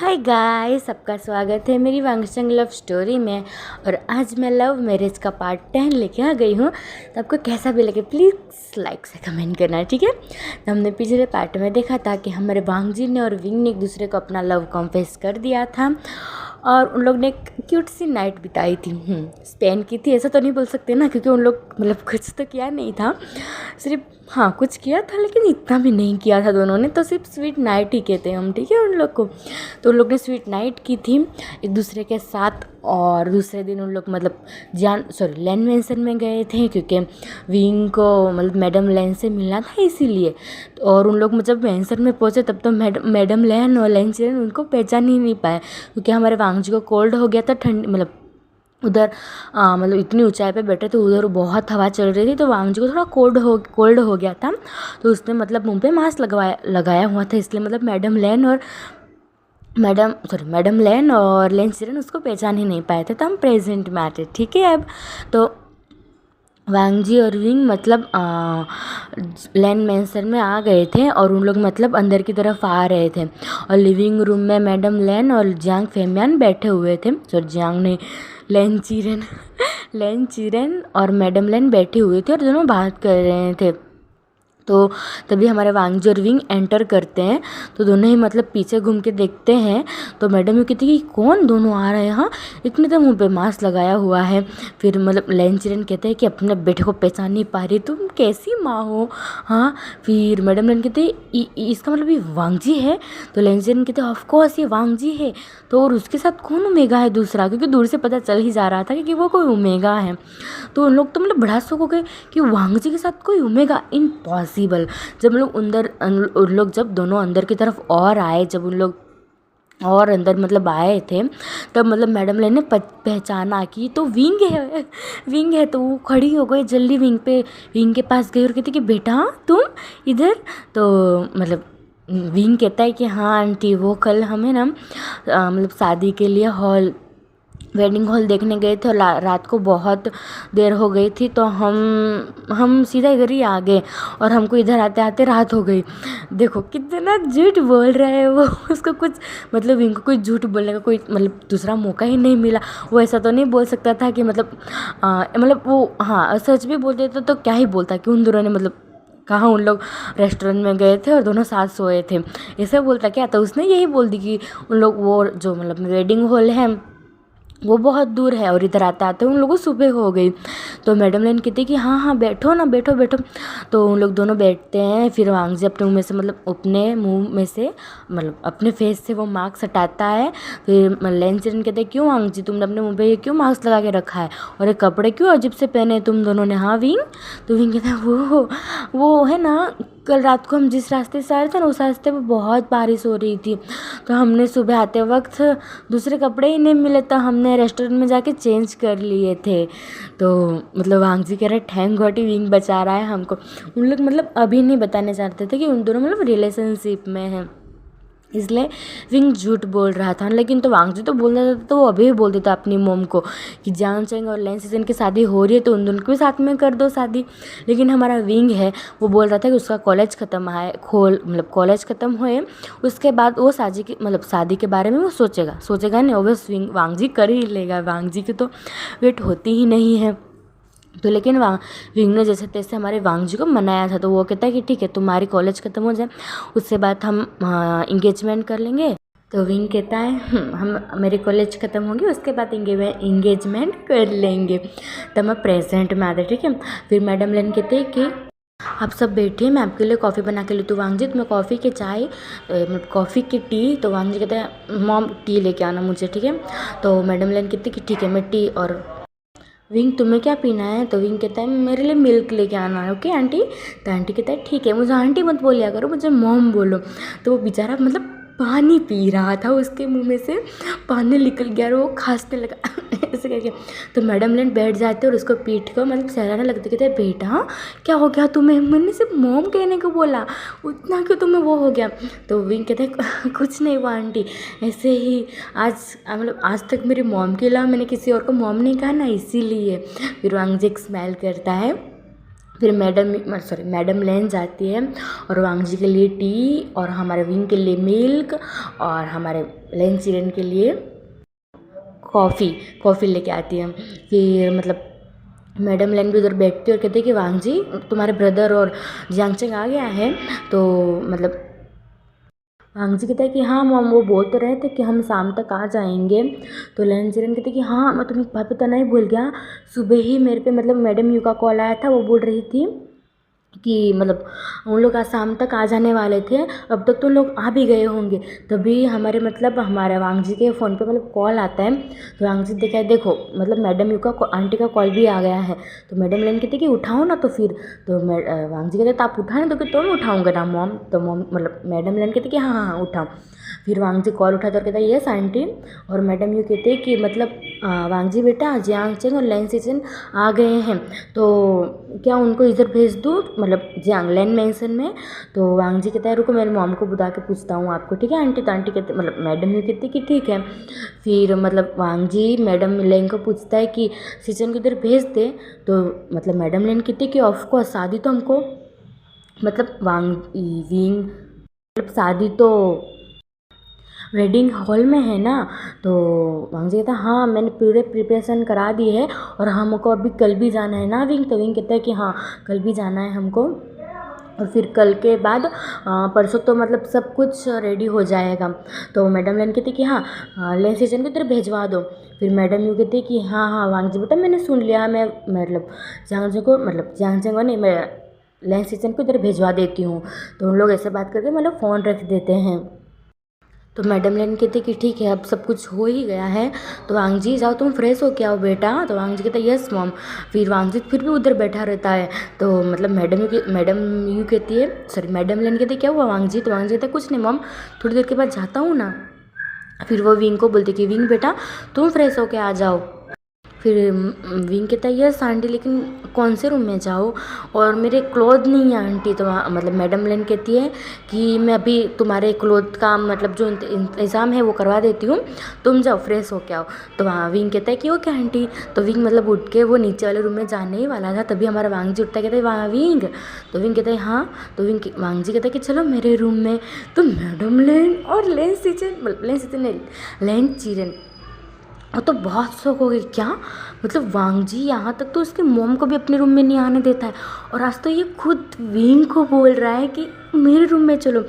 Hi guys, सबका स्वागत है मेरी वांगचंग लव स्टोरी में। और आज मैं लव मैरिज का पार्ट 10 लेके आ गई हूँ। तो आपको कैसा भी लगे प्लीज़ लाइक से कमेंट करना, ठीक है। तो हमने पिछले पार्ट में देखा था कि हमारे वांगजी ने और विंग ने एक दूसरे को अपना लव कॉन्फेस कर दिया था और उन लोग ने एक क्यूट सी नाइट बिताई थी, स्पेंड की थी। ऐसा तो नहीं बोल सकते ना, क्योंकि उन लोग मतलब कुछ तो किया नहीं था, सिर्फ हाँ कुछ किया था लेकिन इतना भी नहीं किया था दोनों ने, तो सिर्फ स्वीट नाइट ही कहते हैं हम, ठीक है उन लोग को। तो उन लोग ने स्वीट नाइट की थी एक दूसरे के साथ। और दूसरे दिन उन लोग मतलब लैन मेंशन में गए थे, क्योंकि विंग को मतलब मैडम लैन से मिलना था इसीलिए। और उन लोग जब मेंशन में पहुँचे तब तो मैडम लैन और लैन चिरन उनको पहचान ही नहीं पाए, क्योंकि हमारे वांगजी को कोल्ड हो गया था। ठंड मतलब उधर मतलब इतनी ऊंचाई पे बैठे थे, उधर बहुत हवा चल रही थी, तो वांगजी को थोड़ा कोल्ड हो गया था। तो उसने मतलब मुंह पे मास्क लगाया हुआ था, इसलिए मतलब मैडम लैन और लैन चिरन उसको पहचान ही नहीं पाए थे। तो हम प्रेजेंट में आते, ठीक है। अब तो वांगजी और विंग मतलब लैन मेंशन में आ गए थे और उन लोग मतलब अंदर की तरफ आ रहे थे। और लिविंग रूम में मैडम लैन और जियांग फेमियान बैठे हुए थे। जियांग ने लैन चिरन और मैडम लैन बैठे हुए थे और दोनों बात कर रहे थे। तो तभी हमारे वांगजी और विंग एंटर करते हैं, तो दोनों ही मतलब पीछे घूम के देखते हैं। तो मैडम ये कहती कि कौन दोनों आ रहे हैं, हाँ इतने तो मुंह पे मास्क लगाया हुआ है। फिर मतलब लैन चिरन कहते हैं कि अपने बेटे को पहचान नहीं पा रही, तुम कैसी माँ हो। हाँ फिर मैडम लैन कहते इसका मतलब ये वांगजी है। तो लैन चिरन कहते ऑफकोर्स ये वांगजी है। तो और उसके साथ कौन ओमेगा है दूसरा, क्योंकि दूर से पता चल ही जा रहा था कि वो कोई ओमेगा है। तो उन लोग तो मतलब बड़ा शौक हो गए कि वांगजी के साथ कोई ओमेगा, इम्पॉसिबल। जब उन लोग जब दोनों अंदर की तरफ और आए, जब उन लोग और अंदर मतलब आए थे, तब मतलब मैडम लैन ने पहचाना कि तो विंग है। तो वो खड़ी हो गई, जल्दी विंग के पास गई और कहती कि बेटा तुम इधर। तो मतलब विंग कहता है कि हाँ आंटी, वो कल हमें ना मतलब शादी के लिए वेडिंग हॉल देखने गए थे और रात को बहुत देर हो गई थी, तो हम सीधा इधर ही आ गए और हमको इधर आते आते रात हो गई। देखो कितना झूठ बोल रहा है वो उसको कुछ मतलब इनको कोई झूठ बोलने का कोई मतलब दूसरा मौका ही नहीं मिला। वो ऐसा तो नहीं बोल सकता था कि मतलब वो हाँ सच भी बोलते तो क्या ही बोलता कि उन दोनों ने मतलब कहाँ उन लोग रेस्टोरेंट में गए थे और दोनों साथ सोए थे, ऐसा बोलता क्या। तो उसने यही बोल दी कि उन लोग वो जो मतलब वेडिंग हॉल है वो बहुत दूर है और इधर आते आते उन लोगों को सुबह हो गई। तो मैडम लैन कहती कि हाँ बैठो ना, बैठो। तो उन लोग दोनों बैठते हैं। फिर वांगजी अपने मुँह में से मतलब अपने मुंह में से मतलब अपने फेस से वो मास्क हटाता है। फिर लैन चिरन कहते हैं क्यों वांगजी तुमने अपने मुँह पे ये क्यों मास्क लगा के रखा है और ये कपड़े क्यों अजीब से पहने तुम दोनों ने, हाँ विंग। तो विंग कहता है वो है ना, कल रात को हम जिस रास्ते से आ रहे थे ना, उस रास्ते पर बहुत बारिश हो रही थी, तो हमने सुबह आते वक्त दूसरे कपड़े ही नहीं मिले, तो हमने रेस्टोरेंट में जाके चेंज कर लिए थे। तो मतलब वांगजी कह रहे थैंक गॉड विंग बचा रहा है हमको। उन लोग मतलब अभी नहीं बताने चाहते थे कि उन दोनों मतलब रिलेशनशिप में हैं, इसलिए विंग झूठ बोल रहा था। लेकिन तो वांगजी तो बोल रहा था, तो वो अभी भी बोल देता अपनी मोम को कि जियांग चैंग और लैन चिरन की शादी हो रही है तो उन दोनों को भी साथ में कर दो शादी। लेकिन हमारा विंग है वो बोल रहा था कि उसका कॉलेज ख़त्म है मतलब कॉलेज ख़त्म हुए उसके बाद वो शादी के बारे में वो सोचेगा नहीं, ओबस वांगजी कर ही लेगा, वांगजी की तो वेट होती ही नहीं है। तो लेकिन विंग ने जैसे तैसे हमारे वांगजी को मनाया था, तो वो कहता है कि ठीक है तुम्हारी कॉलेज ख़त्म हो जाए उसके बाद हम इंगेजमेंट कर लेंगे। तो विंग कहता है हम मेरी कॉलेज ख़त्म होगी उसके बाद इंगेजमेंट कर लेंगे। तब मैं प्रेजेंट में आते, ठीक है। फिर मैडम लैन कहते हैं कि आप सब बैठिए, मैं आपके लिए कॉफ़ी बना के ली। तो वांगजी तुम्हें कॉफ़ी के चाय कॉफ़ी की टी। तो वांगजी कहते हैं मॉम टी लेके आना मुझे, ठीक है। तो मैडम लैन कहती है कि ठीक है मैं टी। और विंग तुम्हें क्या पीना है। तो विंग कहता है मेरे लिए मिल्क लेके आना है, ओके आंटी। तो आंटी कहता है ठीक है, मुझे आंटी मत बोलिया करो, मुझे मॉम बोलो। तो वो बेचारा मतलब पानी पी रहा था, उसके मुंह में से पानी निकल गया और वो खांसने लगा ऐसे करके। तो मैडम लैन बैठ जाते और उसको पीठ को मतलब सहलाने लगते, कहते बेटा क्या हो गया तुम्हें, मैंने सिर्फ मॉम कहने को बोला, उतना क्यों तुम्हें वो हो गया। तो विंग कहते हैं कुछ नहीं हुआ आंटी, ऐसे ही आज तक मेरी मॉम के अलावा मैंने किसी और को मॉम नहीं कहा ना, इसीलिए। फिर वांगजी एक स्माइल करता है फिर मैडम लेन जाती है और वांग जी के लिए टी और हमारे विंग के लिए मिल्क और हमारे लेन चिरन के लिए कॉफ़ी लेके आती है। फिर मतलब मैडम लेन भी उधर बैठती है और कहती है कि वांग जी तुम्हारे ब्रदर और जियांगचेंग आ गया है। तो मतलब वांग जी कहता है कि हाँ मॉम, वो बोल तो रहे थे कि हम शाम तक आ जाएंगे। तो लेन चिरन कहते कि हाँ मैं तुम्हें बात बताना ही भूल गया, सुबह ही मेरे पे मतलब मैडम यू का कॉल आया था। वो बोल रही थी कि मतलब उन लोग आज शाम तक आ जाने वाले थे, अब तक तो लोग आ भी गए होंगे। तभी हमारे मतलब हमारे वांग जी के फ़ोन पे मतलब कॉल आता है। तो वांग जी देखा है, देखो मतलब मैडम यू का आंटी का कॉल भी आ गया है। तो मैडम लेन कहती कि उठाओ ना। तो फिर तो वांग जी कहते तो आप उठाने दो कि तो मैं उठाऊँगा ना मॉम। तो मॉम मतलब मैडम लेन कहती कि हाँ हाँ हाँ उठाओ। फिर वांग जी कॉल उठाते और कहता है यस आंटी। और मैडम यू कहते कि मतलब वांग जी बेटा जियांगचेंग और लेन सिचन आ गए हैं, तो क्या उनको इधर भेज दूँ मतलब जियांगलैन मेंशन में। तो वांग जी कहता है रुको मेरी मॉम को बुला के पूछता हूँ आपको, ठीक है आंटी। तो आंटी कहते मतलब मैडम यू कहती कि ठीक है। फिर मतलब वांग जी मैडम लेन को पूछता है कि सिचन को इधर भेज दे। तो मतलब मैडम लेन कहती कि ऑफकोर्स शादी तो हमको मतलब वांग विंग मतलब शादी तो वेडिंग हॉल में है ना। तो वांग जी कहता है हाँ मैंने पूरे प्रिपरेशन करा दी है और हमको अभी कल भी जाना है ना विंग। तो विंग कहता है कि हाँ कल भी जाना है हमको, और फिर कल के बाद परसों तो मतलब सब कुछ रेडी हो जाएगा। तो मैडम लेन कहती कि हाँ लेन स्टेशन को इधर भेजवा दो। फिर मैडम यू कहती कि हाँ हाँ वांग जी बेटा मैंने सुन लिया, मैं मतलब जियांगचेंग को नहीं, मैं लेन स्टेशन को इधर भेजवा देती हूँ। तो उन लोग ऐसे बात करके मतलब फ़ोन रख देते हैं। तो मैडम लेन कहती कि ठीक है अब सब कुछ हो ही गया है, तो वांग जी जाओ तुम फ्रेश हो के आओ बेटा। तो वांग जी कहता है यस मॉम। फिर वांग जी फिर भी उधर बैठा रहता है। तो मतलब मैडम यू कहती है, सॉरी मैडम लेन कहती है क्या हुआ वांग जी। तो वांग जी कहता है कुछ नहीं मॉम, थोड़ी देर के बाद जाता हूँ ना। फिर वो विंग को बोलती कि विंग बेटा तुम फ्रेश होके आ जाओ। फिर विंग कहता है यस आंटी लेकिन कौन से रूम में जाओ और मेरे क्लोथ नहीं है आंटी। तो मतलब मैडम लेन कहती है कि मैं अभी तुम्हारे क्लोथ का मतलब जो इंतज़ाम है वो करवा देती हूँ, तुम जाओ फ्रेश हो के आओ। तो वहाँ विंग कहता है कि ओके आंटी। तो विंग मतलब उठ के वो नीचे वाले रूम में जाने ही वाला था, तभी हमारा वांग जी उठता है, कहता है वहाँ विंग। तो विंग कहता है हाँ। तो वांग जी कहता है कि चलो मेरे रूम में। तो मैडम लेन और लेन चिरन और तो बहुत शौक हो गई, क्या मतलब वांग जी यहाँ तक तो उसके मोम को भी अपने रूम में नहीं आने देता है, और आज तो ये खुद विंग को बोल रहा है कि मेरे रूम में चलो।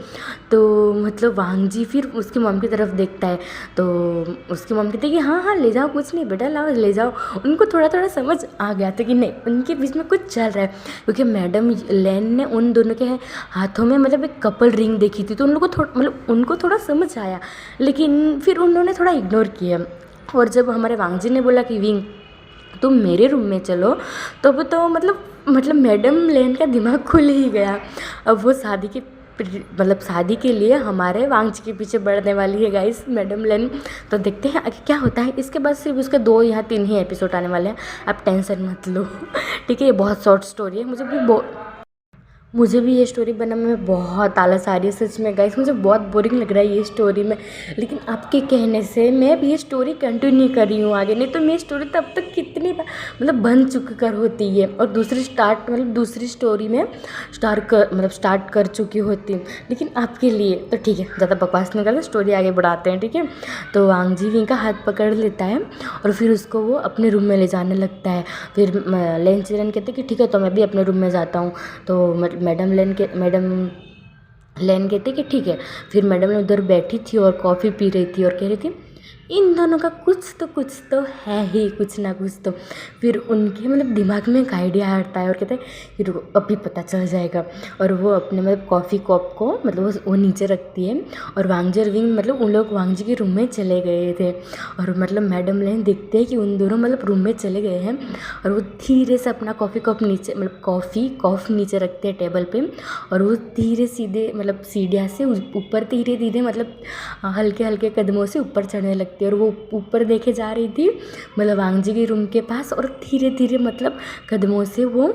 तो मतलब वांग जी फिर उसकी मॉम की तरफ देखता है। तो उसकी मॉम कहती है कि हाँ हाँ ले जाओ, कुछ नहीं बेटा लाओ ले जाओ। उनको थोड़ा थोड़ा समझ आ गया था कि नहीं उनके बीच में कुछ चल रहा है, क्योंकि मैडम लेन ने उन दोनों के हाथों में मतलब एक कपल रिंग देखी थी, तो उन लोगों को मतलब उनको थोड़ा समझ आया, लेकिन फिर उन्होंने थोड़ा इग्नोर किया। और जब हमारे वांग जी ने बोला कि विंग तुम मेरे रूम में चलो, तब तो मतलब मैडम लेन का दिमाग खुल ही गया। अब वो शादी के लिए हमारे वांग जी के पीछे बढ़ने वाली है गाइस मैडम लेन। तो देखते हैं आगे क्या होता है। इसके बाद सिर्फ उसके 2 या 3 ही एपिसोड आने वाले हैं, आप टेंशन मत लो ठीक है। ये बहुत शॉर्ट स्टोरी है, मुझे भी ये स्टोरी बनाने में बहुत आलस आ रही है सच में गाइस, मुझे बहुत बोरिंग लग रहा है ये स्टोरी में। लेकिन आपके कहने से मैं भी ये स्टोरी कंटिन्यू कर रही हूँ आगे, नहीं तो मेरी स्टोरी तब तक कितनी बार मतलब बन चुक कर होती है और दूसरी स्टोरी में स्टार्ट कर चुकी होती हूँ। लेकिन आपके लिए तो ठीक है, ज़्यादा बकवास नहीं करते, स्टोरी आगे बढ़ाते हैं ठीक है। तो वांग जी विंग का हाथ पकड़ लेता है और फिर उसको वो अपने रूम में ले जाने लगता है। फिर लेन चिरन कहते कि ठीक है तो मैं भी अपने रूम में जाता हूँ। तो मैडम लेन कहते कि ठीक है। फिर मैडम ने उधर बैठी थी और कॉफ़ी पी रही थी और कह रही थी इन दोनों का कुछ तो है ही, कुछ ना कुछ तो। फिर उनके मतलब दिमाग में एक आइडिया आता है और कहते हैं कि रुको अभी पता चल जाएगा। और वो अपने मतलब कॉफ़ी कप को मतलब वो नीचे रखती है और वांग जी और विंग मतलब उन लोग वांग जी के रूम में चले गए थे। और मतलब मैडम लेन देखते हैं कि उन दोनों मतलब रूम में चले गए हैं और वो धीरे से अपना कॉफ़ी कप नीचे मतलब कॉफ़ नीचे रखते हैं टेबल पे, और वो धीरे सीधे मतलब सीढ़ियाँ से ऊपर धीरे धीरे मतलब हल्के हल्के कदमों से ऊपर चढ़ने लगती है। और वो ऊपर देखे जा रही थी मतलब वांग जी के रूम के पास, और धीरे धीरे मतलब कदमों से वो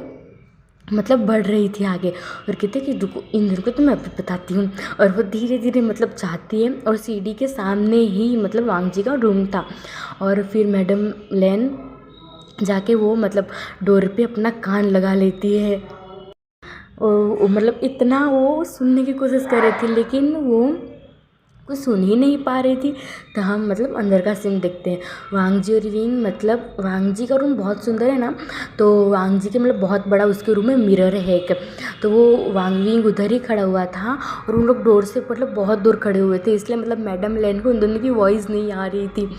मतलब बढ़ रही थी आगे। और कहते कि रुको इन दोनों को तो मैं अभी बताती हूँ। और वो धीरे धीरे मतलब जाती है और सीढ़ी के सामने ही मतलब वांग जी का रूम था। और फिर मैडम लेन जाके वो मतलब डोर पे अपना कान लगा लेती है। मतलब इतना वो सुनने की कोशिश कर रही थी, लेकिन वो कुछ सुन ही नहीं पा रही थी। तो हम मतलब अंदर का सीन देखते हैं। वांगजी और विंग, मतलब वांगजी का रूम बहुत सुंदर है ना, तो वांगजी के मतलब बहुत बड़ा उसके रूम में मिरर है एक। तो वो विंग उधर ही खड़ा हुआ था और उन लोग डोर से मतलब बहुत दूर खड़े हुए थे, इसलिए मतलब मैडम लेन को उन दोनों की वॉइस नहीं आ रही थी।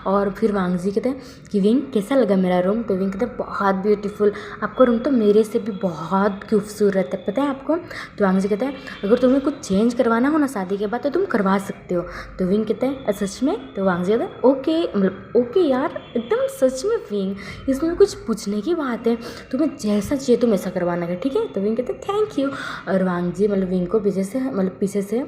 और फिर वांगजी कहते हैं कि विंग कैसा लगा मेरा रूम? तो विंग कहते हैं बहुत ब्यूटीफुल, आपका रूम तो मेरे से भी बहुत खूबसूरत है, पता है आपको? तो वांगजी कहता है अगर तुम्हें कुछ चेंज करवाना हो ना शादी के बाद तो तुम करवा सकते हो। तो विंग कहते हैं सच में? तो वांगजी कहता है ओके, मतलब ओके यार, एकदम सच में विंग, इसमें कुछ पूछने की बात है, तुम्हें जैसा चाहिए तुम ऐसा करवाना है, ठीक है? तो विंग कहते हैं थैंक यू। और वांगजी मतलब विंग को पीछे से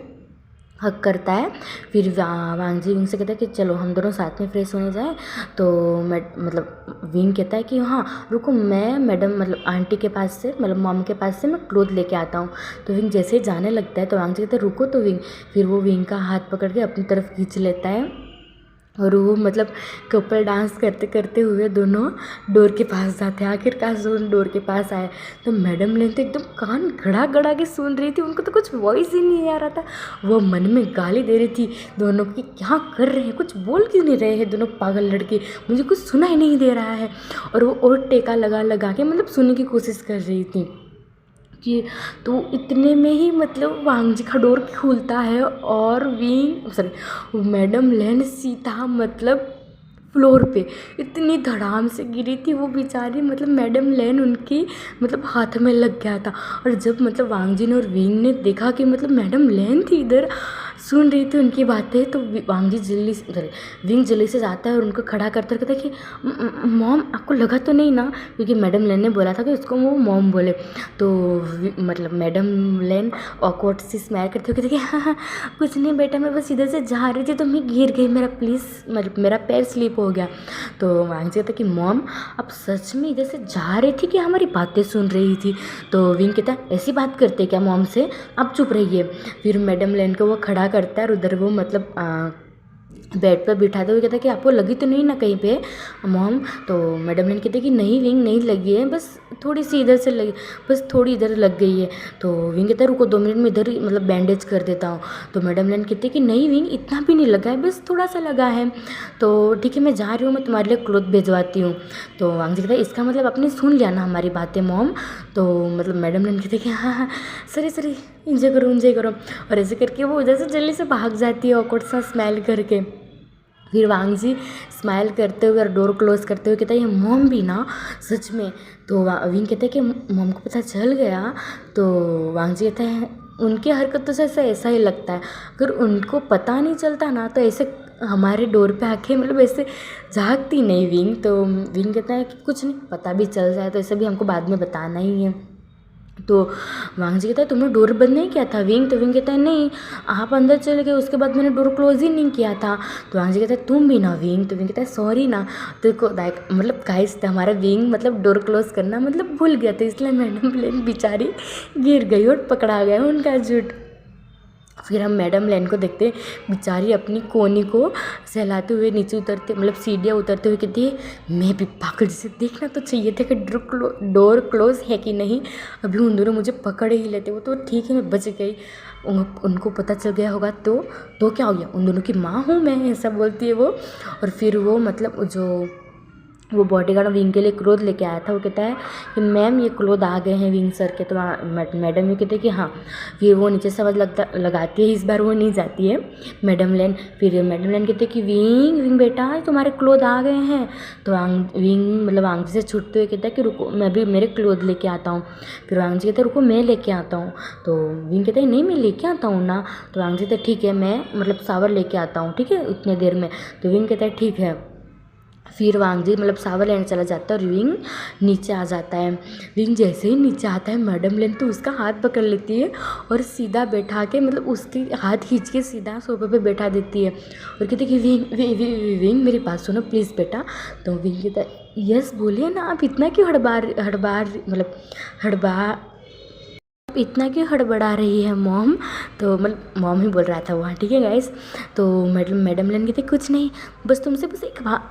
हक करता है। फिर वांगजी विंग से कहता है कि चलो हम दोनों साथ में फ्रेश होने जाएं। तो मतलब विंग कहता है कि हाँ रुको, मैं मैडम मतलब आंटी के पास से, मतलब मॉम के पास से मैं क्लोथ लेके आता हूँ। तो विंग जैसे ही जाने लगता है तो वांगजी कहता है रुको। तो विंग फिर वो विंग का हाथ पकड़ के अपनी तरफ खींच लेता है और वो मतलब कपल डांस करते करते हुए दोनों डोर के पास जाते हैं। आखिरकार डोर के पास आए तो मैडम लेन तो एकदम कान गड़ा गड़ा के सुन रही थी, उनको तो कुछ वॉइस ही नहीं आ रहा था। वो मन में गाली दे रही थी दोनों की, क्या कर रहे हैं, कुछ बोल क्यों नहीं रहे हैं दोनों पागल लड़के, मुझे कुछ सुना ही नहीं दे रहा है। और वो और टेका लगा लगा के मतलब सुनने की कोशिश कर रही थी कि तो इतने में ही मतलब वांगजी का डोर खुलता है और विंग सॉरी मैडम लेन सीधा मतलब फ्लोर पे इतनी धड़ाम से गिरी थी वो बेचारी, मतलब मैडम लेन उनकी मतलब हाथ में लग गया था। और जब मतलब वांगजी ने और विंग ने देखा कि मतलब मैडम लेन थी इधर सुन रही थी उनकी बातें, तो वांगजी जल्दी से विंग जल्दी से जाता है और उनको खड़ा करता कहता है कि मॉम आपको लगा तो नहीं ना, क्योंकि मैडम लेन ने बोला था कि उसको वो मॉम बोले। तो मतलब मैडम लेन ऑकवर्ड सी स्माइल करते हुए कहते कि हाँ कुछ नहीं बेटा, मैं बस इधर से जा रही थी तो मैं गिर गई, मेरा प्लीज़ मतलब मेरा पैर स्लिप हो गया। तो वांगजी कहता कि मॉम आप सच में इधर से जा रही थी कि हमारी बातें सुन रही थी? तो विंग कहता ऐसी बात करते क्या मॉम से, आप चुप रहिए। फिर मैडम लेन को वो खड़ा करता है और उधर वो मतलब बेड पर बिठाते हुए कहता कि आपको लगी तो नहीं ना कहीं पे मॉम? तो मैडम लेन कहते कि नहीं विंग नहीं लगी है, बस थोड़ी सी इधर से लगी, बस थोड़ी इधर लग गई है। तो विंग कहता है रुको 2 मिनट में इधर ही मतलब बैंडेज कर देता हूँ। तो मैडम लेन कहते कि नहीं विंग इतना भी नहीं लगा है, बस थोड़ा सा लगा है। तो ठीक है मैं जा रही हूँ, मैं तुम्हारे लिए क्लोथ भिजवाती हूँ। तो वांगजी कहता है इसका मतलब आपने सुन लिया ना हमारी बातें मॉम? तो मतलब मैडम लेन कहते कि हाँ हाँ सॉरी सॉरी, इंजॉय करो। और ऐसे करके वो उधर से जल्दी से भाग जाती है ऑकवर्ड सा स्माइल करके। फिर वांगजी स्माइल करते हुए और डोर क्लोज करते हुए कहता है ये मॉम भी ना सच में? तो विंग कहता है कि मॉम को पता चल गया? तो वांगजी कहता है उनकी हरकतों से ऐसा ही लगता है, अगर उनको पता नहीं चलता ना तो ऐसे हमारे डोर पे आके मतलब ऐसे झाँकती नहीं विंग। तो विंग कहता है कि कुछ नहीं, पता भी चल जाए तो ऐसे भी हमको बाद में बताना ही है। तो वांगजी कहता है तुमने डोर बंद नहीं किया था विंग? तो विंग कहता है नहीं आप अंदर चले गए, उसके बाद मैंने डोर क्लोज ही नहीं किया था। तो वांगजी कहता है तुम भी ना विंग? तो विंग कहता है सॉरी ना। तो मतलब गाइस हमारा विंग मतलब डोर क्लोज करना मतलब भूल गया था, इसलिए मैडम लेन बेचारी गिर गई और पकड़ा गया उनका झूठ। फिर हम मैडम लेन को देखते बेचारी अपनी कोनी को सहलाते हुए नीचे उतरते मतलब सीढ़ियाँ उतरते हुए कहती है मैं भी पागल जैसे देखना तो चाहिए था कि डोर क्लोज है कि नहीं, अभी उन दोनों मुझे पकड़ ही लेते। वो तो ठीक है मैं बच गई, उनको पता चल गया होगा तो क्या हो गया, उन दोनों की माँ हूँ मैं, ऐसा बोलती है वो। और फिर वो मतलब जो वो बॉडीगार्ड विंग के लिए क्लोथ लेके आया था वो कहता है कि मैम ये क्लोथ आ गए हैं विंग सर के। तो मैडम ये कहते हैं कि हाँ। फिर वो नीचे से आवाज़ लगाती है, इस बार वो नहीं जाती है मैडम लेन। फिर मैडम लेन कहते हैं कि विंग बेटा तुम्हारे क्लोथ आ गए हैं। तो विंग मतलब वांगजी से छूटते हुए कहता है कि रुको मैं भी मेरे क्लोथ लेके आता हूँ। फिर वांगजी कहते हैं रुको मैं लेके आता हूँ। तो विंग कहता है नहीं मैं लेके आता हूँ ना। तो वांगजी कहते ठीक है मैं मतलब सावर लेके आता हूँ, ठीक है उतने देर में। तो विंग कहता है ठीक है। फिर वांगजी मतलब सावर लेने चला जाता है और विंग नीचे आ जाता है। विंग जैसे ही नीचे आता है मैडम लेन तो उसका हाथ पकड़ लेती है और सीधा बैठा के मतलब उसके हाथ खींच के सीधा सोफे पे बैठा देती है और कहती है कि विंग मेरी बात सुनो प्लीज़ बेटा। तो विंग कहता है यस बोलिए ना, आप इतना क्यों हड़बड़ा इतना क्यों हड़बड़ा रही है मॉम? तो मतलब मॉम ही बोल रहा था वहाँ, ठीक है गाइस। तो मैडम लेन कहते कुछ नहीं, बस तुमसे बस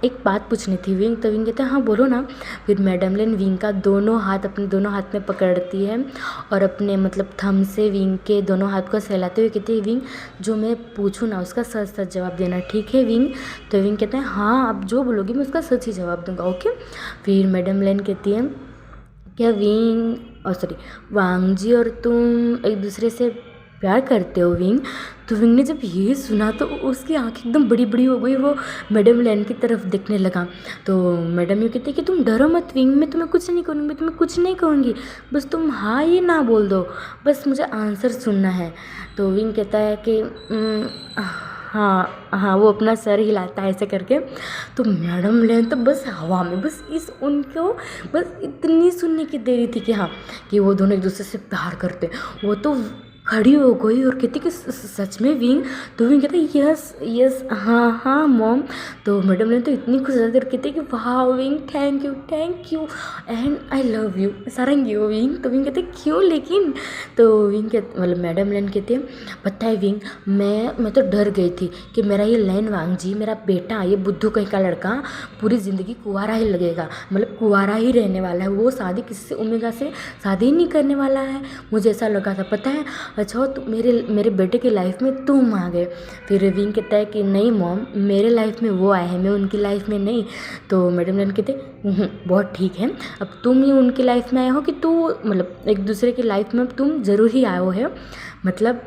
एक बात पूछनी थी विंग। तो विंग कहते हाँ बोलो ना। फिर मैडम लेन विंग का दोनों हाथ अपने दोनों हाथ में पकड़ती है और अपने मतलब थंब से विंग के दोनों हाथ को सहलाते हुए कहती है विंग जो मैं पूछूँ ना उसका सच सच जवाब देना, ठीक है विंग? तो विंग कहते हैं हाँ आप जो बोलोगी मैं उसका सच ही जवाब दूंगा, ओके। फिर मैडम लेन कहती है क्या विंग सॉरी वांगजी और तुम एक दूसरे से प्यार करते हो विंग? तो विंग ने जब ये सुना तो उसकी आँखें एकदम बड़ी बड़ी हो गई, वो मैडम लेन की तरफ देखने लगा। तो मैडम ये कहती है कि तुम डरो मत विंग, मैं तुम्हें कुछ नहीं करूँगी, मैं तुम्हें कुछ नहीं कहूँगी, बस तुम हाँ ये ना बोल दो, बस मुझे आंसर सुनना है। तो विंग कहता है कि हाँ हाँ, वो अपना सर हिलाता है ऐसे करके। तो मैडम लेन तो बस हवा में, बस उनको बस इतनी सुनने की देरी थी कि हाँ कि वो दोनों एक दूसरे से प्यार करते। वो तो खड़ी हो गई और कहती कि सच में विंग? तो विंग कहता है यस यस हाँ हाँ मॉम। तो मैडम ने तो इतनी खुश होकर कहती कि वाह विंग thank you and I love you Sarangi हो विंग। तो विंग कहते क्यों लेकिन? तो विंग कहते मतलब मैडम लेन कहते पता है विंग मैं तो डर गई थी कि मेरा ये लेन वांगजी मेरा बेटा ये बुद्धू कहीं का लड़का पूरी ज़िंदगी कुंवारा ही लगेगा, मतलब कुंवारा ही रहने वाला है, वो शादी किसी से ओमेगा से शादी ही नहीं करने वाला है। मुझे ऐसा लगा था पता है। अच्छा तो मेरे बेटे की लाइफ में तुम आ गए। फिर विंग कहता है कि नहीं मॉम मेरे लाइफ में वो आए हैं, मैं उनकी लाइफ में नहीं। तो मैडम लेन कहते बहुत ठीक है, अब तुम ही उनकी लाइफ में आए हो कि तू मतलब एक दूसरे की लाइफ में तुम ज़रूर ही आए हो, मतलब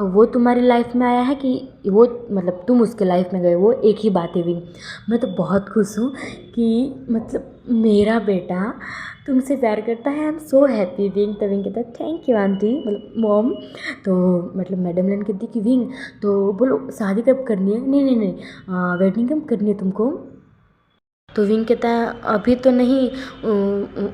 वो तुम्हारी लाइफ में आया है कि वो मतलब तुम उसके लाइफ में गए, वो एक ही बात है विंग। मैं तो बहुत खुश हूँ कि मतलब मेरा बेटा तुमसे प्यार करता है, I am so happy wing. तो विंग कहता है थैंक यू आंटी मतलब मॉम। तो मतलब मैडम लेन कहती कि विंग तो बोलो शादी कब करनी है? नहीं वेडिंग कब करनी है तुमको? तो विंग कहता है अभी तो नहीं,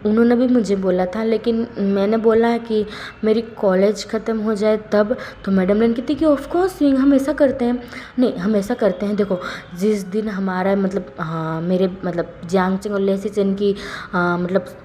उन्होंने भी मुझे बोला था लेकिन मैंने बोला है कि मेरी कॉलेज ख़त्म हो जाए तब। तो मैडम लेन कहती कि ऑफ कोर्स विंग हम ऐसा करते हैं, नहीं हम ऐसा करते हैं देखो जिस दिन हमारा मतलब हाँ मेरे मतलब जियांगचंग और लेसी चेन की मतलब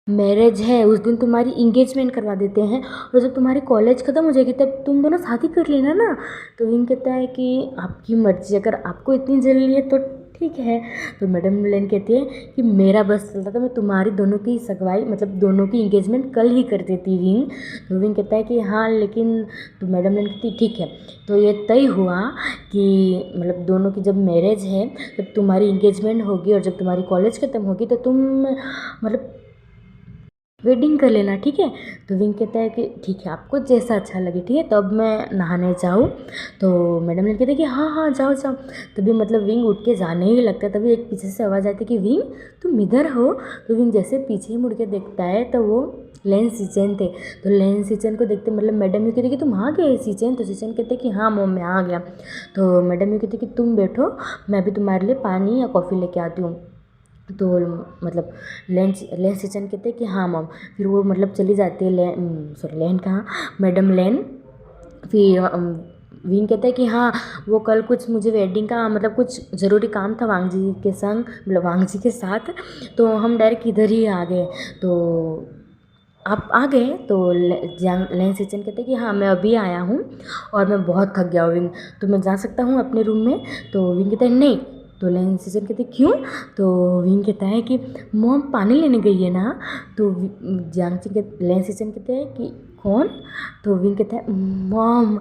मैरिज है उस दिन तुम्हारी इंगेजमेंट करवा देते हैं और जब तुम्हारी कॉलेज ख़त्म हो जाएगी तब तुम दोनों शादी कर लेना ना। तो विंग कहता है कि आपकी मर्ज़ी, अगर आपको इतनी जल्दी है तो ठीक है। तो मैडम लेन कहती है कि मेरा बस चलता था मैं तुम्हारी दोनों की सगवाई मतलब दोनों की इंगेजमेंट कल ही कर देती विंग। तो विंग कहता है कि हाँ लेकिन, तो मैडम लेन कहती ठीक है। तो ये तय हुआ कि मतलब दोनों की जब मैरिज है जब तुम्हारी इंगेजमेंट होगी और जब तुम्हारी कॉलेज ख़त्म होगी तो तुम मतलब वेडिंग कर लेना, ठीक है। तो विंग कहता है कि ठीक है आपको जैसा अच्छा लगे, ठीक है। तो अब मैं नहाने जाऊँ? तो मैडम ने कहते कि हाँ हाँ जाओ जाओ। तभी मतलब विंग उठ के जाने ही लगता है, तभी एक पीछे से आवाज़ आती है कि विंग तुम इधर हो? तो विंग जैसे पीछे ही मुड़ के देखता है तो वो लेन सीचेन थे। तो लेन सीचेन को देखते मतलब मैडम ये कहती कि तुम आ गए सीचेन? तो सीचेन कहते कि हाँ मॉम मैं आ गया। तो मैडम ये कहती कि तुम बैठो मैं भी तुम्हारे लिए पानी या कॉफ़ी लेके आती हूँ। तो मतलब लेन सीचन कहते हैं कि हाँ मॉम। फिर वो मतलब चली जाती है लेन कहाँ मैडम लेन। फिर विंग कहता है कि हाँ वो कल कुछ मुझे वेडिंग का मतलब कुछ ज़रूरी काम था वांगजी के संग मतलब वांगजी के साथ, तो हम डायरेक्ट इधर ही आ गए। तो आप आ गए? तो लेन सीचन कहते हैं कि हाँ मैं अभी आया हूँ और मैं बहुत थक गया हूँ विंग, तो मैं जा सकता हूँ अपने रूम में? तो विंग कहता है नहीं। तो लेन सीचन कहते क्यों? तो विंग कहता है कि मॉम पानी लेने गई है ना। तो लेन सीचन कहते हैं कि कौन? तो विंग कहता है मॉम।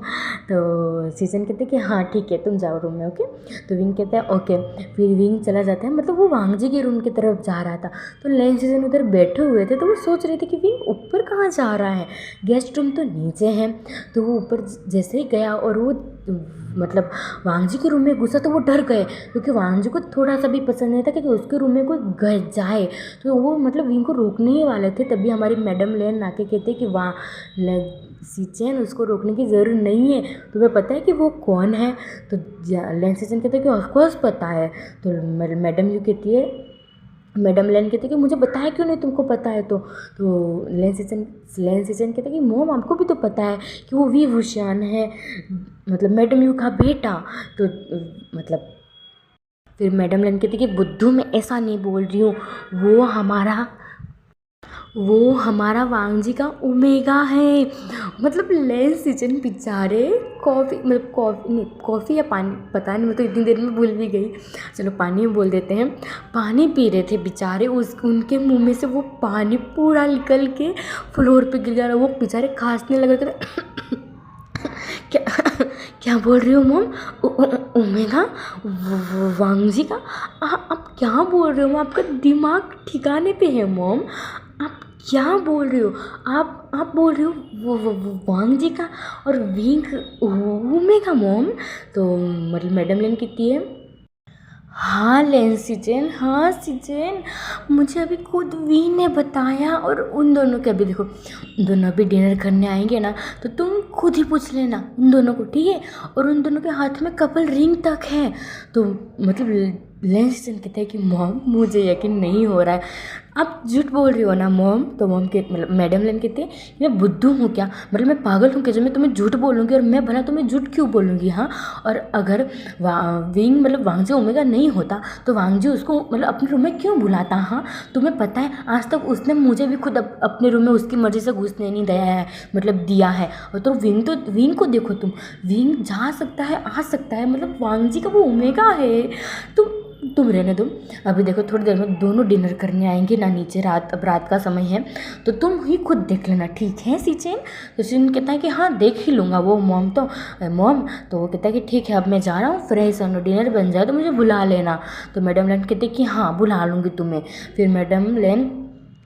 तो सीचन कहते हैं कि हाँ ठीक है तुम जाओ रूम में, ओके। तो विंग कहता है ओके। फिर विंग चला जाता है, मतलब वो वांगजी के रूम की तरफ जा रहा था। तो लेन सीचन उधर बैठे हुए थे तो वो सोच रहे थे कि विंग ऊपर कहाँ जा रहा है, गेस्ट रूम तो नीचे है। तो वो ऊपर जैसे ही गया और वो मतलब वांगजी के रूम में घुसा तो वो डर गए क्योंकि वांगजी को थोड़ा सा भी पसंद नहीं था कि उसके रूम में कोई जाए। तो वो मतलब विंग को रोकने ही वाले थे, तभी हमारी मैडम लेन आके कहते कि वाह सीचेन उसको रोकने की ज़रूरत नहीं है, तुम्हें पता है कि वो कौन है? तो लेन सीचेन कहते हैं कि ऑफकोर्स पता है। तो मैडम यू कहती है मैडम लेन कहती है कि मुझे बताया क्यों नहीं तुमको पता है? तो लेन सीचन कहते हैं कि मोम आपको भी तो पता है कि वो वी भूषण है मतलब मैडम यू का बेटा। तो मतलब फिर मैडम लेन कहती है कि बुद्धू मैं ऐसा नहीं बोल रही हूँ, वो हमारा वो हमारा वांग जी का ओमेगा है। मतलब लेन सीजन बेचारे कॉफ़ी मतलब कॉफ़ी नहीं कॉफ़ी या पानी पता नहीं, मैं तो इतनी देर में भूल भी गई, चलो पानी में बोल देते हैं। पानी पी रहे थे बेचारे, उस उनके मुंह में से वो पानी पूरा निकल के फ्लोर पे गिर गया। वो बेचारे खांसने लगे थे। क्या क्या बोल रही हो मॉम? ओमेगा वांग जी का? आप क्या बोल रहे हो? आपका दिमाग ठिकाने पे है मॉम? आप क्या बोल रहे हो? आप बोल रहे हो वो वांग जी का और विंग ओमेगा मॉम? तो मतलब मैडम लेन कितनी है? हाँ लेंसिजन, हाँ सिजन, मुझे अभी खुद वी ने बताया। और उन दोनों के अभी देखो, उन दोनों अभी डिनर करने आएंगे ना, तो तुम खुद ही पूछ लेना उन दोनों को, ठीक है? और उन दोनों के हाथ में कपल रिंग तक है। तो मतलब लेंसिजन कहते हैं कि मॉम मुझे यकीन नहीं हो रहा है, आप झूठ बोल रही हो ना मॉम? तो मॉम के मतलब मैडम लेन कहते हैं मैं बुद्धू हूँ क्या? मतलब मैं पागल हूँ क्या जो मैं तुम्हें झूठ बोलूँगी? और मैं भला तुम्हें झूठ क्यों बोलूँगी? हाँ, और अगर विंग मतलब वांगजी ओमेगा नहीं होता तो वांगजी उसको मतलब अपने रूम में क्यों बुलाता? हाँ, तुम्हें पता है आज तक उसने मुझे भी खुद अपने रूम में उसकी मर्जी से घुसने नहीं दिया है, मतलब दिया है। और तो विंग को देखो तुम, विंग जा सकता है आ सकता है, मतलब वांगजी का वो ओमेगा है। तुम रहने दो, अभी देखो थोड़ी देर में दोनों डिनर करने आएंगे ना नीचे, अब रात का समय है, तो तुम ही खुद देख लेना, ठीक है सिचेन? तो सिचेन कहता है कि हाँ देख ही लूँगा वो मॉम तो वो कहता है कि ठीक है अब मैं जा रहा हूँ, फ्रेश होना, डिनर बन जाए तो मुझे बुला लेना। तो मैडम लेन कहते कि हाँ बुला लूँगी तुम्हें। फिर मैडम लेन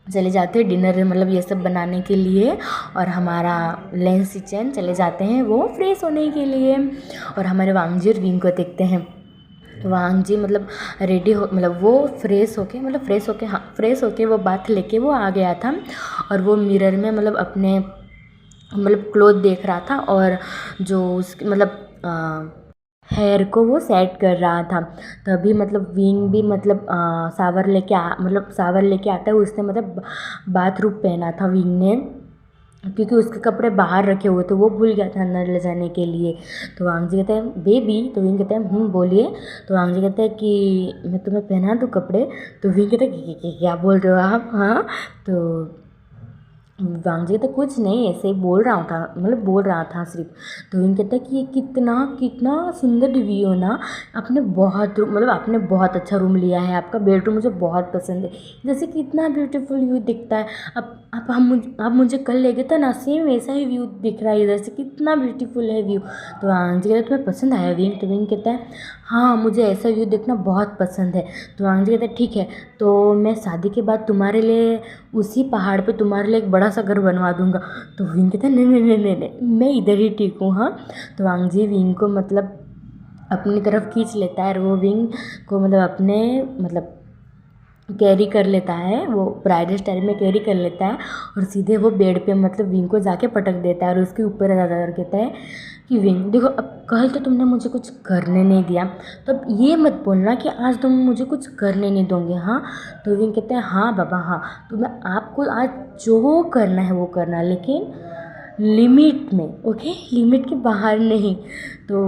चले जाते हैं डिनर मतलब ये सब बनाने के लिए, और हमारा लेन सिचेन चले जाते हैं वो फ्रेश होने के लिए। और हमारे वांगजी और विंग को देखते हैं। वांग जी मतलब रेडी हो मतलब वो फ्रेश होके वो बात लेके वो आ गया था, और वो मिरर में मतलब अपने मतलब क्लोथ देख रहा था, और जो उसकी मतलब हेयर को वो सेट कर रहा था। तभी मतलब विंग भी मतलब सावर लेके आता है। उसने मतलब बाथरूम पहना था विंग ने, क्योंकि उसके कपड़े बाहर रखे हुए थे, वो भूल गया था अंदर ले जाने के लिए। तो वांग जी कहते हैं बेबी, तो विंग कहते हैं बोलिए। तो वांग जी कहते हैं कि मैं तुम्हें पहना दूँ कपड़े? तो विंग कहते हैं कि क्या बोल रहे हो आप? हाँ, तो वांग जी कहते कुछ नहीं ऐसे ही बोल रहा था सिर्फ। तो विंग कहता है कि ये कितना कितना सुंदर रिव्यू ना, आपने बहुत अच्छा रूम लिया है, आपका बेडरूम मुझे बहुत पसंद है, जैसे कि इतना ब्यूटीफुल व्यू दिखता है। आप मुझे कल ले गए थे ना, सेम वैसा ही व्यू दिख रहा है इधर से, कितना ब्यूटीफुल है व्यू। तो वांग जी कहते हैं तुम्हें पसंद आया विंग? तो विंग कहता है हाँ मुझे ऐसा व्यू देखना बहुत पसंद है। तो वांग जी कहते हैं ठीक है, तो मैं शादी के बाद तुम्हारे लिए उसी पहाड़ पे तुम्हारे लिए एक बड़ा सा घर बनवा दूंगा। तो विंग कहता है नहीं नहीं नहीं नहीं नहीं, मैं इधर ही ठीक हूँ। हाँ, तो वांग जी विंग को मतलब अपनी तरफ खींच लेता है, और वो विंग को मतलब अपने मतलब कैरी कर लेता है, वो ब्राइडल स्टाइल में कैरी कर लेता है, और सीधे वो बेड पे मतलब विंग को जाके पटक देता है, और उसके ऊपर कर कहता है कि विंग देखो अब कल तो तुमने मुझे कुछ करने नहीं दिया, तो अब ये मत बोलना कि आज तुम मुझे कुछ करने नहीं दोगे। हाँ, तो विंग कहते हैं हाँ बाबा हाँ, तो मैं आपको आज जो करना है वो करना, लेकिन लिमिट में, ओके, लिमिट के बाहर नहीं। तो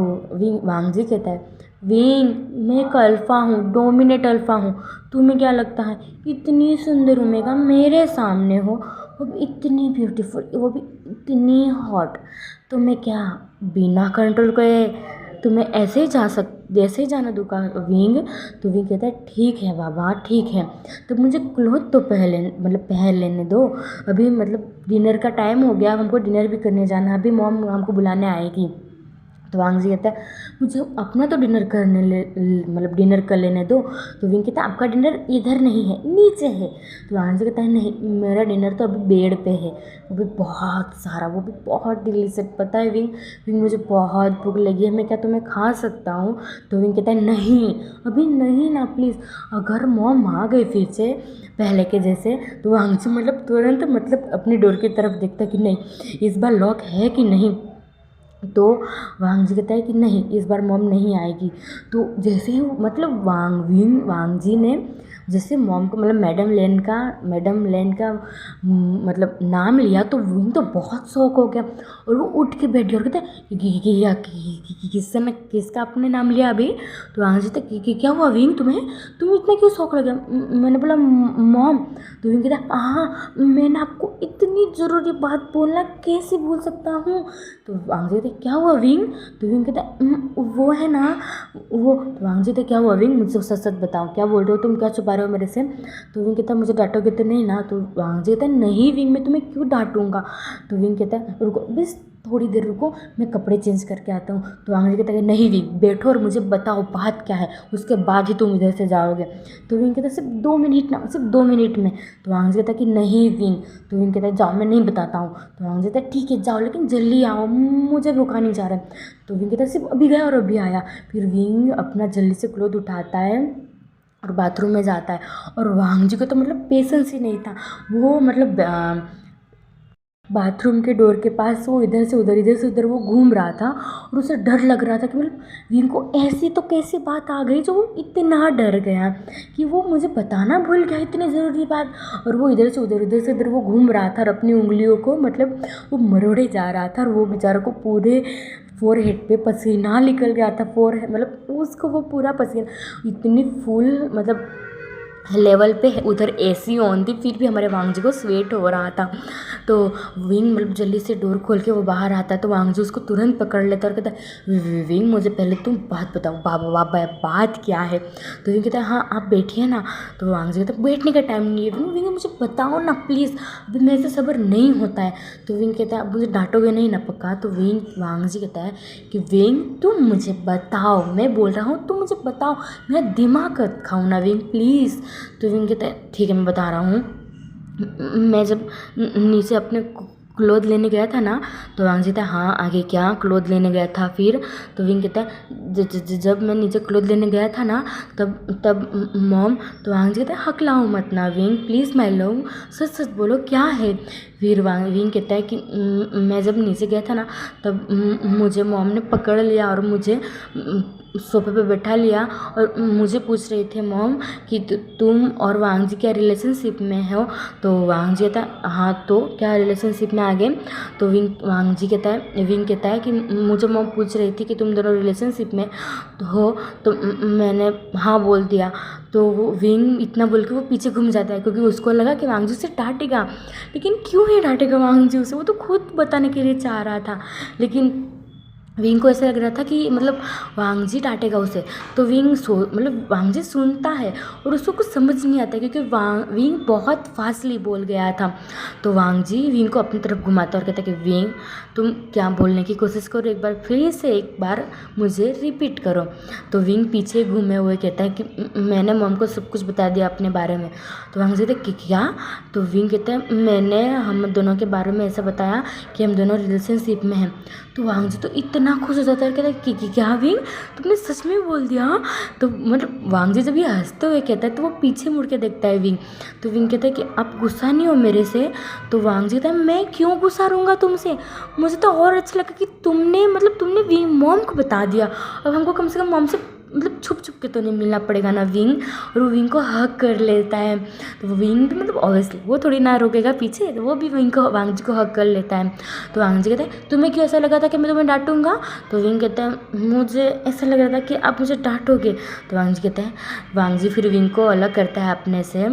वांग जी कहता है विंग मैं एक अल्फ़ा हूँ, डोमिनेट अल्फ़ा हूँ, तुम्हें क्या लगता है इतनी सुंदर ओमेगा मेरे सामने हो, वो भी इतनी ब्यूटीफुल, वो भी इतनी हॉट, तो मैं क्या बिना कंट्रोल करे तुम्हें ऐसे ही जाना दूँगा विंग? तो विंग कहता है ठीक है बाबा ठीक है, तो मुझे क्लोथ तो पहन लेने दो, अभी मतलब डिनर का टाइम हो गया, हमको डिनर भी करने जाना है, अभी मॉम हमको बुलाने आएगी। तो वांग जी कहता है मुझे अपना तो डिनर कर लेने दो। तो विंग कहता है आपका डिनर इधर नहीं है, नीचे है। तो वांग जी कहता है नहीं, मेरा डिनर तो अभी बेड पे है, वो भी बहुत सारा, वो भी बहुत डिलीशियस। पता है विंग मुझे बहुत भूख लगी है, मैं क्या तुम्हें खा सकता हूँ? तो विंग कहता है नहीं अभी नहीं ना प्लीज़, अगर मॉम आ गई फिर से पहले के जैसे, तो वांग जी मतलब तुरंत मतलब अपनी डोर की तरफ देखता कि नहीं इस बार लॉक है कि नहीं। तो वांग जी कहता है कि नहीं इस बार मॉम नहीं आएगी। तो जैसे ही मतलब वांग जी ने जैसे मॉम को मतलब मैडम लेन का मतलब नाम लिया तो विंग तो बहुत शौक हो गया और वो उठ के बैठ गया और कहता है किसका आपने नाम लिया अभी। तो वांगजी कहता क्या हुआ विंग, तुम्हें इतना क्यों शौक लगा। मैंने बोला मॉम। तो विंग कहता हाँ मैंने आपको इतनी ज़रूरी बात बोलना कैसे भूल सकता हूँ। तो वांगजी कहते क्या हुआ विंग। तो विंग कहता वो है ना वो। तो वांगजी कहते क्या हुआ विंग, मुझसे सच सच बताओ क्या बोल रहे हो तुम, क्या छुपा रहे हो मेरे से। तो विंग कहता मुझे डांटोगे तो नहीं ना। तो वांगजी कहता नहीं विंग मैं तुम्हें क्यों डांटूंगा। तो विंग कहता है रुको बस थोड़ी देर रुको मैं कपड़े चेंज करके आता हूँ। तो वांगजी कहता है नहीं विंग बैठो और मुझे बताओ बात क्या है, उसके बाद ही तुम इधर से जाओगे। तो विंग कहता सिर्फ 2 मिनट ना, सिर्फ 2 मिनट में। तो वांगजी कहता कि नहीं विंग। तो विंग कहता है जाओ मैं नहीं बताता हूँ। तो वांगजी कहता ठीक है जाओ लेकिन जल्दी आओ मुझे रुका नहीं जा रहा है। तो विंग कहता सिर्फ अभी गया और अभी आया। फिर विंग अपना जल्दी से क्लोथ उठाता है और बाथरूम में जाता है। और वांगजी को तो मतलब पेशेंस ही नहीं था, वो मतलब बाथरूम के डोर के पास वो इधर से उधर वो घूम रहा था और उसे डर लग रहा था कि मतलब विंग को ऐसी तो कैसी बात आ गई जो वो इतना डर गया कि वो मुझे बताना भूल गया इतनी ज़रूरी बात। और वो इधर से उधर वो घूम रहा था और अपनी उंगलियों को मतलब वो मरोड़े जा रहा था और वो बेचारा को पूरे फोरहेड पे पसीना निकल गया था। मतलब उसको वो पूरा पसीना इतनी फुल मतलब लेवल पे उधर एसी ऑन थी फिर भी हमारे वांगजी को स्वेट हो रहा था। तो विंग मतलब जल्दी से डोर खोल के वो बाहर आता है तो वांगजी उसको तुरंत पकड़ लेता है और कहता है विंग मुझे पहले तुम बात बताओ बात क्या है। तो विंग कहता है हाँ आप बैठिए ना। तो वांगजी कहता है बैठने का टाइम नहीं है विंग मुझे बताओ ना प्लीज़, अभी मेरे से सब्र नहीं होता है। तो विंग कहता है अब मुझे डांटोगे नहीं ना पक्का। तो वांगजी कहता है कि विंग तुम मुझे बताओ, मैं बोल रहा हूँ तुम मुझे बताओ, मेरा दिमाग मत खाओ ना विंग प्लीज़। तो विंग कहता है ठीक है मैं बता रहा हूँ। मैं जब नीचे अपने क्लोथ लेने गया था ना। तो वांगजी कहता है हाँ आगे क्या क्लोथ लेने गया था फिर। तो विंग कहता है जब मैं नीचे क्लोथ लेने गया था ना तब मॉम। तो वांगजी कहता है हकलाओ मत ना विंग प्लीज़ मैं लूँ, सच सच बोलो क्या है। फिर विंग कहता है कि मैं जब नीचे गया था ना तब मुझे मॉम ने पकड़ लिया और मुझे सोफे पे बैठा लिया और मुझे पूछ रहे थे मॉम कि तुम और वांगजी क्या रिलेशनशिप में हो। तो वांगजी कहता है हाँ तो क्या रिलेशनशिप में आ गए। तो विंग कहता है कि मुझे मॉम पूछ रही थी कि तुम दोनों रिलेशनशिप में हो। तो मैंने हाँ बोल दिया। तो वो विंग इतना बोल के वो पीछे घूम जाता है क्योंकि उसको लगा कि वांगजी उसे डांटेगा, लेकिन क्यों ही डांटेगा वांगजी उसे, वो तो खुद बताने के लिए चाह रहा था। लेकिन विंग को ऐसा लग रहा था कि मतलब वांगजी डांटेगा उसे। तो मतलब वांगजी सुनता है और उसको कुछ समझ नहीं आता क्योंकि विंग बहुत फास्टली बोल गया था। तो वांगजी विंग को अपनी तरफ घुमाता और कहता कि विंग तुम क्या बोलने की कोशिश करो, एक बार मुझे रिपीट करो। तो विंग पीछे घूमे हुए कहता है कि मैंने मॉम को सब कुछ बता दिया अपने बारे में। तो वांगजी कहता है क्या। तो विंग कहता है मैंने हम दोनों के बारे में ऐसा बताया कि हम दोनों रिलेशनशिप में हैं। तो वांगजी तो इतना खुश हो जाता है, कहता है कि क्या विंग तुमने सच में बोल दिया। तो मतलब वांगजी जब ये हंसते हुए कहता है तो वो पीछे मुड़ के देखता है विंग। तो विंग कहता है कि आप गुस्सा नहीं हो मेरे से। तो वांगजी कहता है मैं क्यों गुस्सा रहूँगा तुमसे, मुझे तो और अच्छा लगा कि तुमने विंग मॉम को बता दिया। अब हमको कम से कम मॉम से मतलब छुप छुप के तो नहीं मिलना पड़ेगा ना विंग। और वो विंग को हक कर लेता है। तो विंग भी मतलब ऑब्वियसली वो थोड़ी ना रोकेगा पीछे, तो वो भी वांगजी को हक कर लेता है। तो वांगजी कहता है तुम्हें क्यों ऐसा लगा था कि मैं तुम्हें डांटूंगा। तो विंग कहता है मुझे ऐसा लग रहा था कि आप मुझे डांटोगे। तो वांगजी फिर विंग को अलग करता है अपने से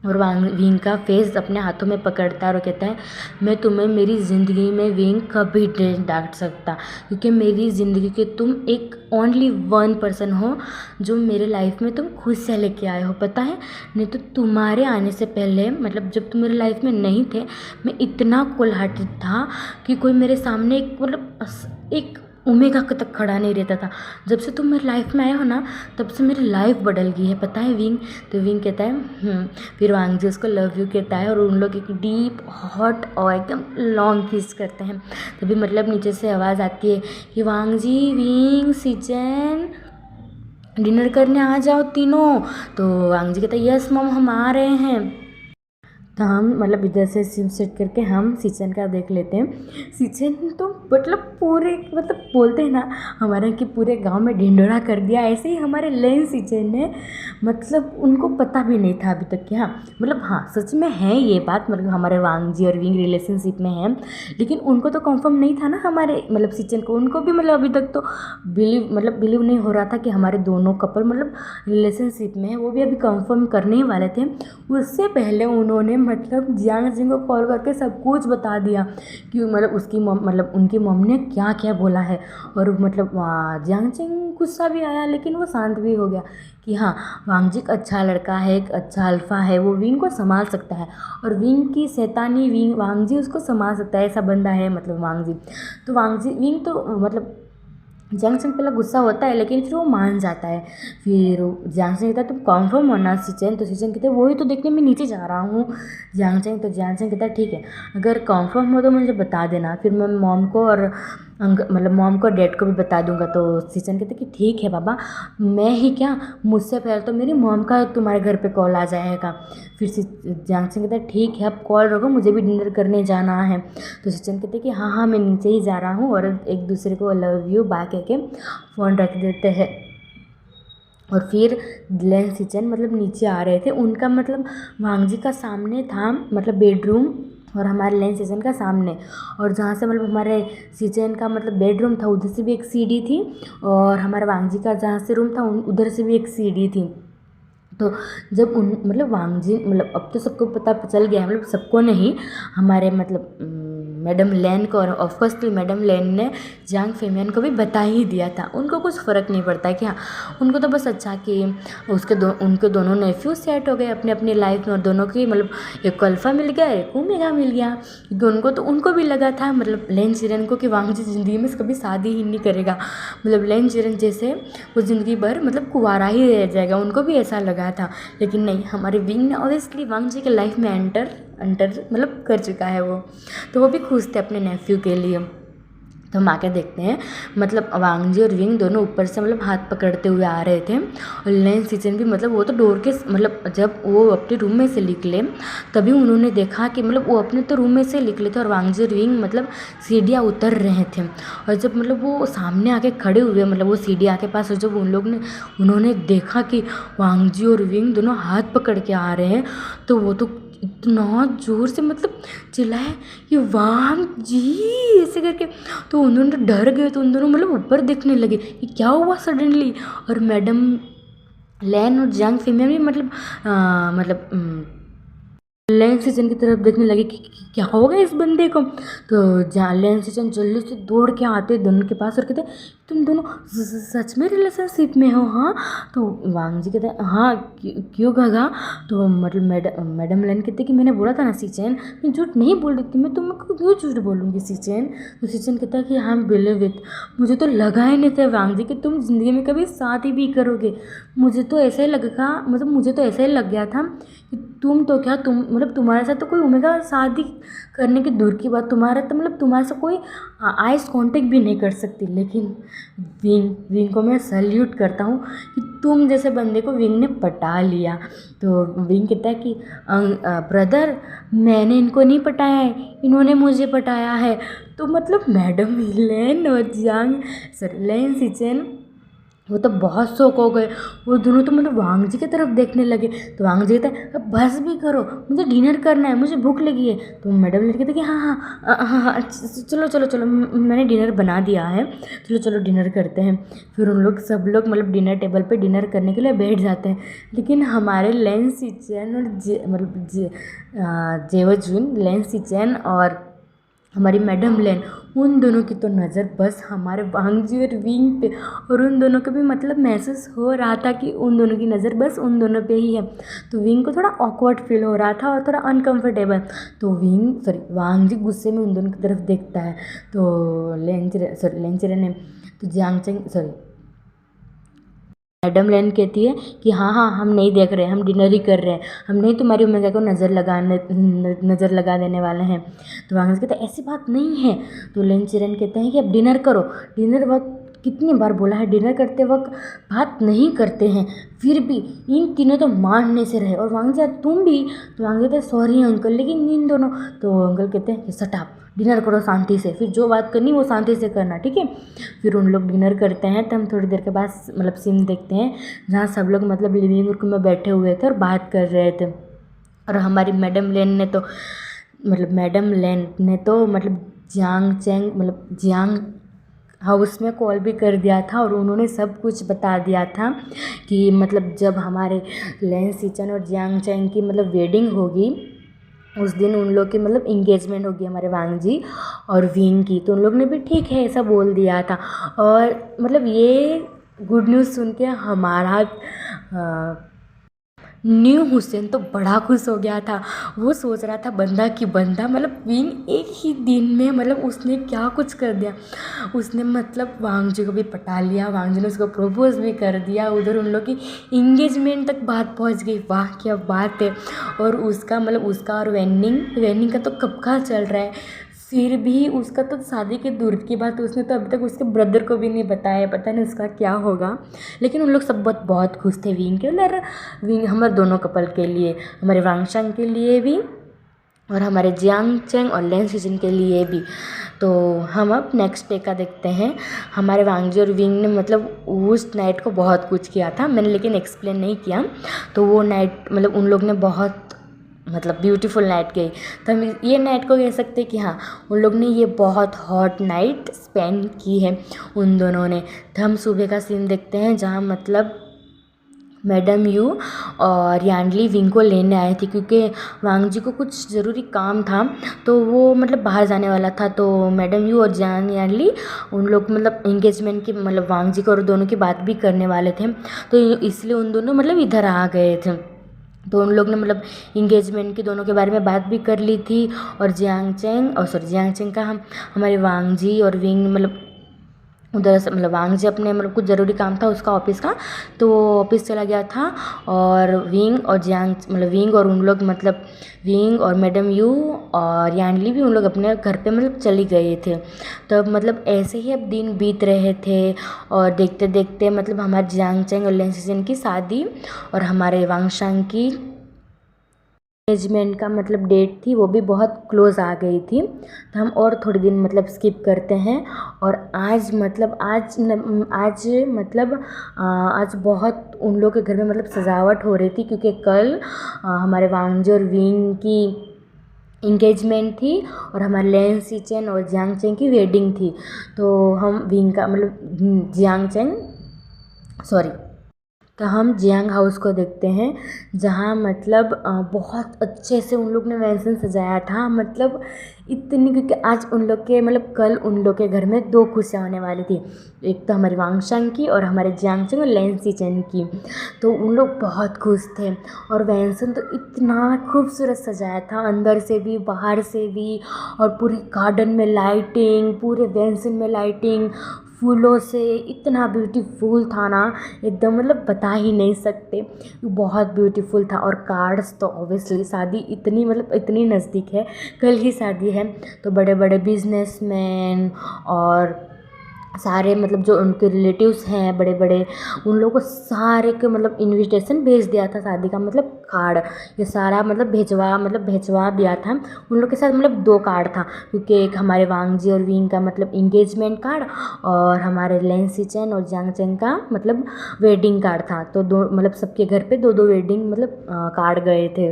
और विंग का फेस अपने हाथों में पकड़ता है और कहता है मैं तुम्हें मेरी ज़िंदगी में विंग कभी नहीं डांट सकता क्योंकि मेरी ज़िंदगी के तुम एक ओनली 1 पर्सन हो जो मेरे लाइफ में तुम खुद से लेके आए हो, पता है। नहीं तो तुम्हारे आने से पहले मतलब जब तुम मेरे लाइफ में नहीं थे मैं इतना कोल्ड हार्टेड था कि कोई मेरे सामने एक ओमेगा तक खड़ा नहीं रहता था। जब से तुम मेरी लाइफ में आए हो ना तब से मेरी लाइफ बदल गई है, पता है विंग। तो विंग कहता है फिर वांगजी उसको लव यू कहता है और उन लोग एक डीप हॉट और एकदम लॉन्ग किस करते हैं। तभी मतलब नीचे से आवाज़ आती है कि वांगजी विंग सिचन डिनर करने आ जाओ तीनों। तो वांगजी कहता है यस मॉम हम आ रहे हैं। तो हम मतलब इधर से सिम सेट करके हम सिचन का देख लेते हैं। सिचन तो मतलब पूरे मतलब बोलते हैं ना हमारे कि पूरे गांव में ढिंढोरा कर दिया, ऐसे ही हमारे लेन सिचन ने मतलब उनको पता भी नहीं था अभी तक कि हाँ मतलब हाँ सच में है ये बात, मतलब हमारे वांगजी और विंग रिलेशनशिप में है, लेकिन उनको तो कंफर्म नहीं था ना हमारे मतलब सिचन को, उनको भी मतलब अभी तक तो बिलीव नहीं हो रहा था कि हमारे दोनों कपल मतलब रिलेशनशिप में है, वो भी अभी कंफर्म करने ही वाले थे। उससे पहले उन्होंने मतलब जियांग सिंह को कॉल करके सब कुछ बता दिया कि मतलब उसकी मतलब उनकी मम्मी ने क्या क्या बोला है, और मतलब जियांग सिंह गुस्सा भी आया लेकिन वो शांत भी हो गया कि हाँ वांगजी एक अच्छा लड़का है, एक अच्छा अल्फा है, वो विंग को संभाल सकता है, और विंग की शैतानी वांगजी उसको संभाल सकता है, ऐसा बंदा है मतलब वांगजी। तो वांगजी विंग तो मतलब जियांग सिंह पहले गुस्सा होता है लेकिन फिर वो मान जाता है। फिर जियांग सिंह कहता है तुम कन्फर्म होना सिचन, तो सिचन कहते हैं वही तो देखने मैं नीचे जा रहा हूँ जियांग सिंह। तो जियांग सिंह कहता है ठीक है अगर कन्फर्म हो तो मुझे बता देना, फिर मैं मॉम को और मतलब मॉम को डैड को भी बता दूंगा। तो सिचन कहते कि ठीक है बाबा, मैं ही क्या मुझसे पहले तो मेरी मॉम का तुम्हारे घर पे कॉल आ जाएगा। फिर जियांग सिंह कहता है ठीक है आप कॉल रखो, मुझे भी डिनर करने जाना है। तो सिचन कहते कि हाँ हाँ मैं नीचे ही जा रहा हूँ, और एक दूसरे को लव यू बाय कह के फ़ोन रख देते हैं। और फिर लेन सिचन मतलब नीचे आ रहे थे, उनका मतलब वांगजी का सामने था मतलब बेडरूम, और हमारे लेन सिचन का सामने, और जहाँ से मतलब हमारे सिचन का मतलब बेडरूम था उधर से भी एक सीढ़ी थी, और हमारे वांगजी का जहाँ से रूम था उधर से भी एक सीढ़ी थी। तो जब उन मतलब वांगजी मतलब अब तो सबको पता चल गया, मतलब सबको नहीं, हमारे मतलब मैडम लेन को, और ऑफकोर्सली मैडम लेन ने जियांग फेमियन को भी बता ही दिया था। उनको कुछ फ़र्क नहीं पड़ता है कि हाँ उनको तो बस अच्छा कि उनके दोनों नेफ्यू सेट हो गए अपने अपनी लाइफ में, और दोनों की मतलब एक को अल्फा मिल गया एक को ओमेगा मिल गया, क्योंकि उनको भी लगा था मतलब लेन चिरन को कि वांगजी ज़िंदगी में कभी शादी ही नहीं करेगा, मतलब लेन चिरन जैसे वो ज़िंदगी भर मतलब कुंवारा ही रह जाएगा, उनको भी ऐसा लगा था। लेकिन नहीं, हमारे विंग ने ऑब्वियसली वांगजी के लाइफ में एंटर मतलब कर चुका है वो, तो वो भी खुश थे अपने नेफ्यू के लिए। तो हम आके देखते हैं मतलब वांगजी और विंग दोनों ऊपर से मतलब हाथ पकड़ते हुए आ रहे थे, और लेन सिचन भी मतलब वो तो डोर के मतलब जब वो अपने रूम में से निकले तभी उन्होंने देखा कि मतलब वो अपने तो रूम में से निकले थे, और वांगजी और विंग मतलब सीढ़ियाँ उतर रहे थे, और जब मतलब वो सामने आके खड़े हुए मतलब वो सीढ़ियाँ के पास, और जब उन्होंने देखा कि वांगजी और विंग दोनों हाथ पकड़ के आ रहे हैं, तो वो तो इतना ज़ोर से मतलब चिल्लाए कि वांग जी ऐसे करके, तो उन दोनों डर गए, तो उन दोनों मतलब ऊपर देखने लगे कि क्या हुआ सडनली। और मैडम लैन और जियांग फेमियन भी मतलब लेन सिचन की तरफ देखने लगे कि क्या हो गया इस बंदे को। तो जहाँ लेन सिचन जल्दी से दौड़ के आते दोनों के पास और कहते तुम दोनों सच में रिलेशनशिप में हो? हाँ। तो वांग जी कहते हैं हाँ क्यों गगा? तो मतलब मैडम लेन कहते कि मैंने बोला था ना सिचन, मैं झूठ नहीं बोल रही थी, मैं तुमको क्यों झूठ बोलूँगी सिचन? तो सिचन कहता है कि हाँ बिलीव विथ, मुझे तो लगा ही नहीं था वांग जी कि तुम ज़िंदगी में कभी शादी भी करोगे। मुझे तो ऐसा ही लगा, मतलब मुझे तो ऐसा ही लग गया था कि तुम तो क्या तुम मतलब तुम्हारे साथ तो कोई ओमेगा शादी करने की दूर की बात, तुम्हारा तो मतलब तुम्हारे से कोई आइस कांटेक्ट भी नहीं कर सकती। लेकिन विंग को मैं सल्यूट करता हूँ कि तुम जैसे बंदे को विंग ने पटा लिया। तो विंग कहता है कि ब्रदर मैंने इनको नहीं पटाया है, इन्होंने मुझे पटाया है। तो मतलब मैडम लेन और लेन सिचन वो तो बहुत शौक हो गए, वो दोनों तो मतलब वांग जी की तरफ देखने लगे। तो वांग जी कहता है अब बस भी करो, मुझे डिनर करना है, मुझे भूख लगी है। तो मैडम लड़के कहते कि हाँ हाँ हाँ हाँ चलो चलो चलो मैंने डिनर बना दिया है, चलो चलो डिनर करते हैं। फिर उन लोग सब लोग मतलब डिनर टेबल पे डिनर करने के लिए बैठ जाते हैं। लेकिन हमारे लेन सिचन और जेवजून लेन सिचन और हमारी मैडम लेन, उन दोनों की तो नज़र बस हमारे वांगजी और विंग पे, और उन दोनों को भी मतलब महसूस हो रहा था कि उन दोनों की नज़र बस उन दोनों पे ही है। तो विंग को थोड़ा ऑकवर्ड फील हो रहा था और थोड़ा अनकंफर्टेबल। तो वांगजी गुस्से में उन दोनों की तरफ देखता है। तो लेंचरे ने तो मैडम लेन कहती है कि हाँ हाँ हम नहीं देख रहे, हम डिनर ही कर रहे हैं, हम नहीं तुम्हारी ओमेगा को नज़र लगा देने वाले हैं। तो वांगजी कहते हैं ऐसी बात नहीं है। तो लेन चिरन कहते हैं कि अब डिनर करो, डिनर वक्त कितनी बार बोला है डिनर करते वक्त बात नहीं करते हैं, फिर भी इन तीनों तो मानने से रहे। और वांगजी तुम भी, तो वांगजी कहते सॉरी अंकल, लेकिन इन दोनों, तो अंकल कहते हैं कि शट अप, डिनर करो शांति से, फिर जो बात करनी वो शांति से करना, ठीक है। फिर उन लोग डिनर करते हैं। तो हम थोड़ी देर के बाद मतलब सीन देखते हैं जहाँ सब लोग मतलब लिविंग रूम में बैठे हुए थे और बात कर रहे थे। और हमारी मैडम लेन ने तो मतलब जियांग चैंग मतलब जियांग हाउस में कॉल भी कर दिया था और उन्होंने सब कुछ बता दिया था कि मतलब जब हमारे लेन सिचन और जियांग चैंग की मतलब वेडिंग होगी उस दिन उन लोग की मतलब इंगेजमेंट होगी हमारे वांगजी और विंग की। तो उन लोग ने भी ठीक है ऐसा बोल दिया था। और मतलब ये गुड न्यूज़ सुन के हमारा न्यू हुसैन तो बड़ा खुश हो गया था। वो सोच रहा था बंदा कि बंदा मतलब विंग एक ही दिन में मतलब उसने क्या कुछ कर दिया। उसने मतलब वांगजी को भी पटा लिया, वांगजी ने उसको प्रपोज भी कर दिया, उधर उन लोग की इंगेजमेंट तक बात पहुंच गई। वाह क्या बात है। और उसका और वेनिंग का तो कब का चल रहा है, फिर भी उसका तो शादी के दूर की बात, उसने तो अभी तक उसके ब्रदर को भी नहीं बताया, पता नहीं उसका क्या होगा। लेकिन उन लोग सब बहुत खुश थे विंग के और विंग हमारे दोनों कपल के लिए, हमारे वांगशांग के लिए भी और हमारे जियांग चैंग और लेन सीजन के लिए भी। तो हम अब नेक्स्ट डे का देखते हैं। हमारे वांगजी और विंग ने मतलब उस नाइट को बहुत कुछ किया था, मैंने लेकिन एक्सप्लेन नहीं किया। तो वो नाइट मतलब उन लोग ने बहुत मतलब ब्यूटीफुल नाइट गई। तो हम ये नाइट को कह सकते हैं कि हाँ उन लोग ने ये बहुत हॉट नाइट स्पेंड की है उन दोनों ने। तो हम सुबह का सीन देखते हैं जहाँ मतलब मैडम यू और यांडली विंग को लेने आए थे क्योंकि वांगजी को कुछ ज़रूरी काम था तो वो मतलब बाहर जाने वाला था। तो मैडम यू और यांडली उन लोग मतलब इंगेजमेंट की मतलब वांगजी को और दोनों की बात भी करने वाले थे। तो इसलिए उन दोनों मतलब इधर आ गए थे। तो उन लोग ने मतलब इंगेजमेंट की दोनों के बारे में बात भी कर ली थी। और जियांग चैंग का हमारे वांगजी और विंग मतलब उधर से मतलब वांगजी अपने मतलब कुछ ज़रूरी काम था उसका ऑफिस का, तो वो ऑफिस चला गया था। और विंग और उन लोग मतलब विंग और मैडम यू और यांडली भी उन लोग अपने घर पे मतलब चली गए थे। तो अब मतलब ऐसे ही अब दिन बीत रहे थे और देखते देखते मतलब हमारे जियांग चैंग और लेन सीजन की शादी और हमारे वांगशांग की एंगेजमेंट का मतलब डेट थी वो भी बहुत क्लोज आ गई थी। तो हम और थोड़े दिन मतलब स्किप करते हैं। और आज बहुत उन लोग के घर में मतलब सजावट हो रही थी क्योंकि कल हमारे वांगजी और विंग की इंगेजमेंट थी और हमारे लेन सीचेन और जियांग चैंग की वेडिंग थी। तो हम विंग का मतलब तो हम जियांग हाउस को देखते हैं जहाँ मतलब बहुत अच्छे से उन लोग ने वैसे सजाया था मतलब इतनी, क्योंकि आज उन लोग के मतलब कल उन लोग के घर में दो खुशियाँ होने वाली थी, एक तो हमारे वांगशांग की और हमारे जियांग चैंग और लेन सीचेन की। तो उन लोग बहुत खुश थे और वैंसन तो इतना खूबसूरत सजाया था अंदर से भी बाहर से भी। और पूरी गार्डन में लाइटिंग, पूरे वैंसन में लाइटिंग फूलों से इतना ब्यूटीफुल था ना, एकदम मतलब बता ही नहीं सकते, बहुत ब्यूटीफुल था। और कार्ड्स तो ऑब्वियसली शादी इतनी नज़दीक है, कल ही शादी है। तो बड़े बड़े बिजनेसमैन और सारे मतलब जो उनके रिलेटिव्स हैं बड़े बड़े, उन लोगों को सारे के मतलब इनविटेशन भेज दिया था शादी का मतलब कार्ड, ये सारा मतलब भेजवा दिया था। उन लोग के साथ मतलब दो कार्ड था क्योंकि एक हमारे वांगजी और विंग का मतलब इंगेजमेंट कार्ड और हमारे लेन सीचेन और जियांग चैंग का मतलब वेडिंग कार्ड था। तो दो मतलब सबके घर पे दो दो वेडिंग मतलब कार्ड गए थे।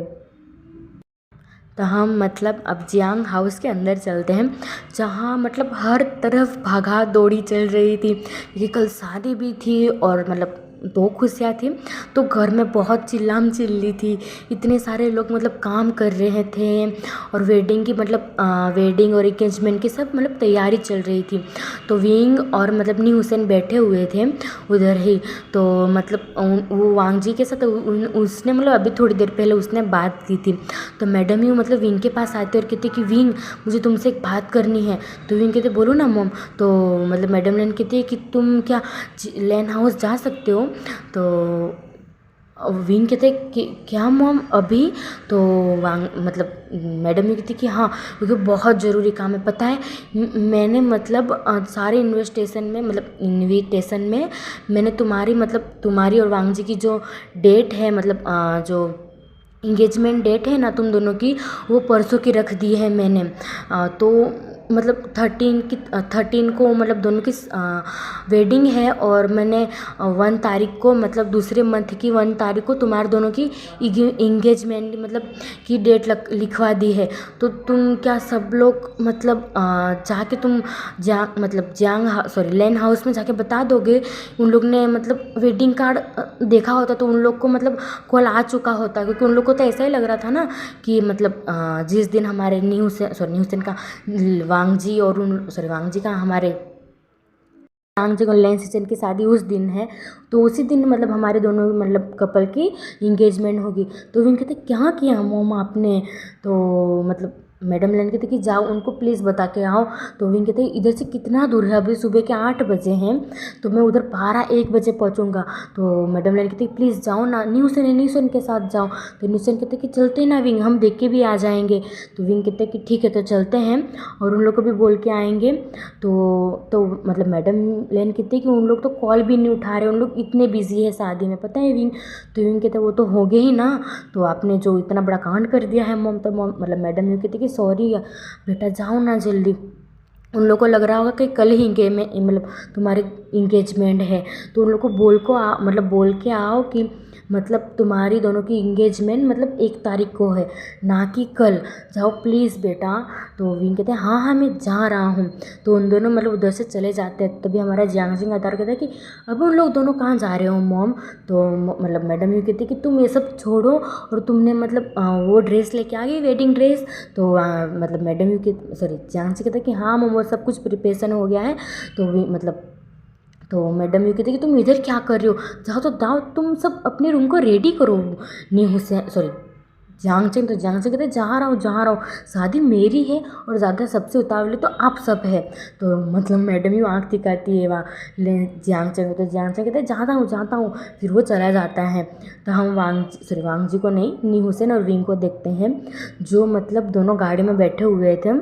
तो हम मतलब अब जियांग हाउस के अंदर चलते हैं जहाँ मतलब हर तरफ भागा दौड़ी चल रही थी क्योंकि कल शादी भी थी और मतलब दो खुशियाँ थी। तो घर में बहुत चिल्लाम चिल्ली थी, इतने सारे लोग मतलब काम कर रहे थे और वेडिंग और इंगेजमेंट की सब मतलब तैयारी चल रही थी। तो विंग और मतलब न्यू हुसैन बैठे हुए थे उधर ही। तो मतलब वो वांगजी के साथ उसने मतलब अभी थोड़ी देर पहले उसने बात की थी। तो मैडम यू मतलब विंग के पास आते और कहते कि विंग मुझे तुमसे एक बात करनी है। तो विंग कहते बोलो ना मॉम। तो मतलब मैडम लेन कहती है कि तुम क्या लेन हाउस जा सकते हो। तो विंग कहते कि क्या मॉम अभी? तो वांग मतलब मैडम ये कहती कि हाँ, क्योंकि बहुत ज़रूरी काम है। पता है मैंने मतलब सारे इन्विटेशन में मैंने तुम्हारी मतलब तुम्हारी और वांग जी की जो डेट है मतलब जो इंगेजमेंट डेट है ना तुम दोनों की, वो परसों की रख दी है मैंने। तो मतलब 13 को मतलब दोनों की वेडिंग है, और मैंने 1 तारीख को मतलब दूसरे मंथ की 1 तारीख को तुम्हारे दोनों की इंगेजमेंट मतलब की डेट लिखवा दी है। तो तुम क्या सब लोग मतलब जाके तुम लेन हाउस में जाके बता दोगे? उन लोग ने मतलब वेडिंग कार्ड देखा होता तो उन लोग को मतलब कॉल आ चुका होता, क्योंकि उन लोग को तो ऐसा ही लग रहा था ना कि मतलब जिस दिन हमारे न्यू सेन का वांग जी का हमारे वांग जी को लेन सिचन की शादी उस दिन है, तो उसी दिन मतलब हमारे दोनों मतलब कपल की इंगेजमेंट होगी। तो विन कहते क्या किया मोम आपने? तो मतलब मैडम लेन कहते कि जाओ उनको प्लीज़ बता के आओ। तो विन कहते इधर से कितना दूर है? अभी सुबह के 8 बजे हैं, तो मैं उधर 12-1 बजे पहुँचूँगा। तो मैडम लेन कहती प्लीज़ जाओ ना, न्यूसन के साथ जाओ। तो न्यूसन कहते कि चलते ना विंग, हम देख के भी आ जाएंगे। तो विंग कहते कि ठीक है तो चलते हैं, और उन लोग को भी बोल के आएंगे। तो मतलब मैडम लेन कहते कि उन लोग तो कॉल भी नहीं उठा रहे, उन लोग इतने बिजी है शादी में, पता है विंग? तो विंग कहते वो तो हो गए ही ना, तो आपने जो इतना बड़ा कांड कर दिया है मॉम। तो मॉम मतलब मैडम ये कहती कि सॉरी बेटा, जाओ ना जल्दी। उन लोग को लग रहा होगा कि कल ही मतलब तुम्हारी इंगेजमेंट है, तो उन लोग को बोल के आओ कि मतलब तुम्हारी दोनों की इंगेजमेंट मतलब 1 तारीख को है, ना कि कल। जाओ प्लीज़ बेटा। तो विंग कहते हैं हाँ हाँ मैं जा रहा हूँ। तो उन दोनों मतलब उधर से चले जाते हैं, तभी हमारा जियांग सिंह अतार कहता है कि अब उन लोग दोनों कहाँ जा रहे हो मॉम? तो मतलब मैडम ये कहती कि तुम ये सब छोड़ो, और तुमने मतलब वो ड्रेस लेके आ गई, वेडिंग ड्रेस? तो मतलब मैडम यू जियांग सिंह कहता है कि हाँ मॉम वो सब कुछ प्रिपरेशन हो गया है। तो मैडम यू कहती कि तुम इधर क्या कर रहे हो? जाओ तो जाओ, तुम सब अपने रूम को रेडी करो। जियांग से कहते जा रहा हूँ, शादी मेरी है और ज़्यादा सबसे उतावले तो आप सब है। तो मतलब मैडम यू आँख दिखाती है वहाँ जियांग से, तो जियांग से कहते जाता हूँ। फिर वो चला जाता है। तो हम वांग जी को नहीं, नी हुसैन और विंग को देखते हैं, जो मतलब दोनों गाड़ी में बैठे हुए थे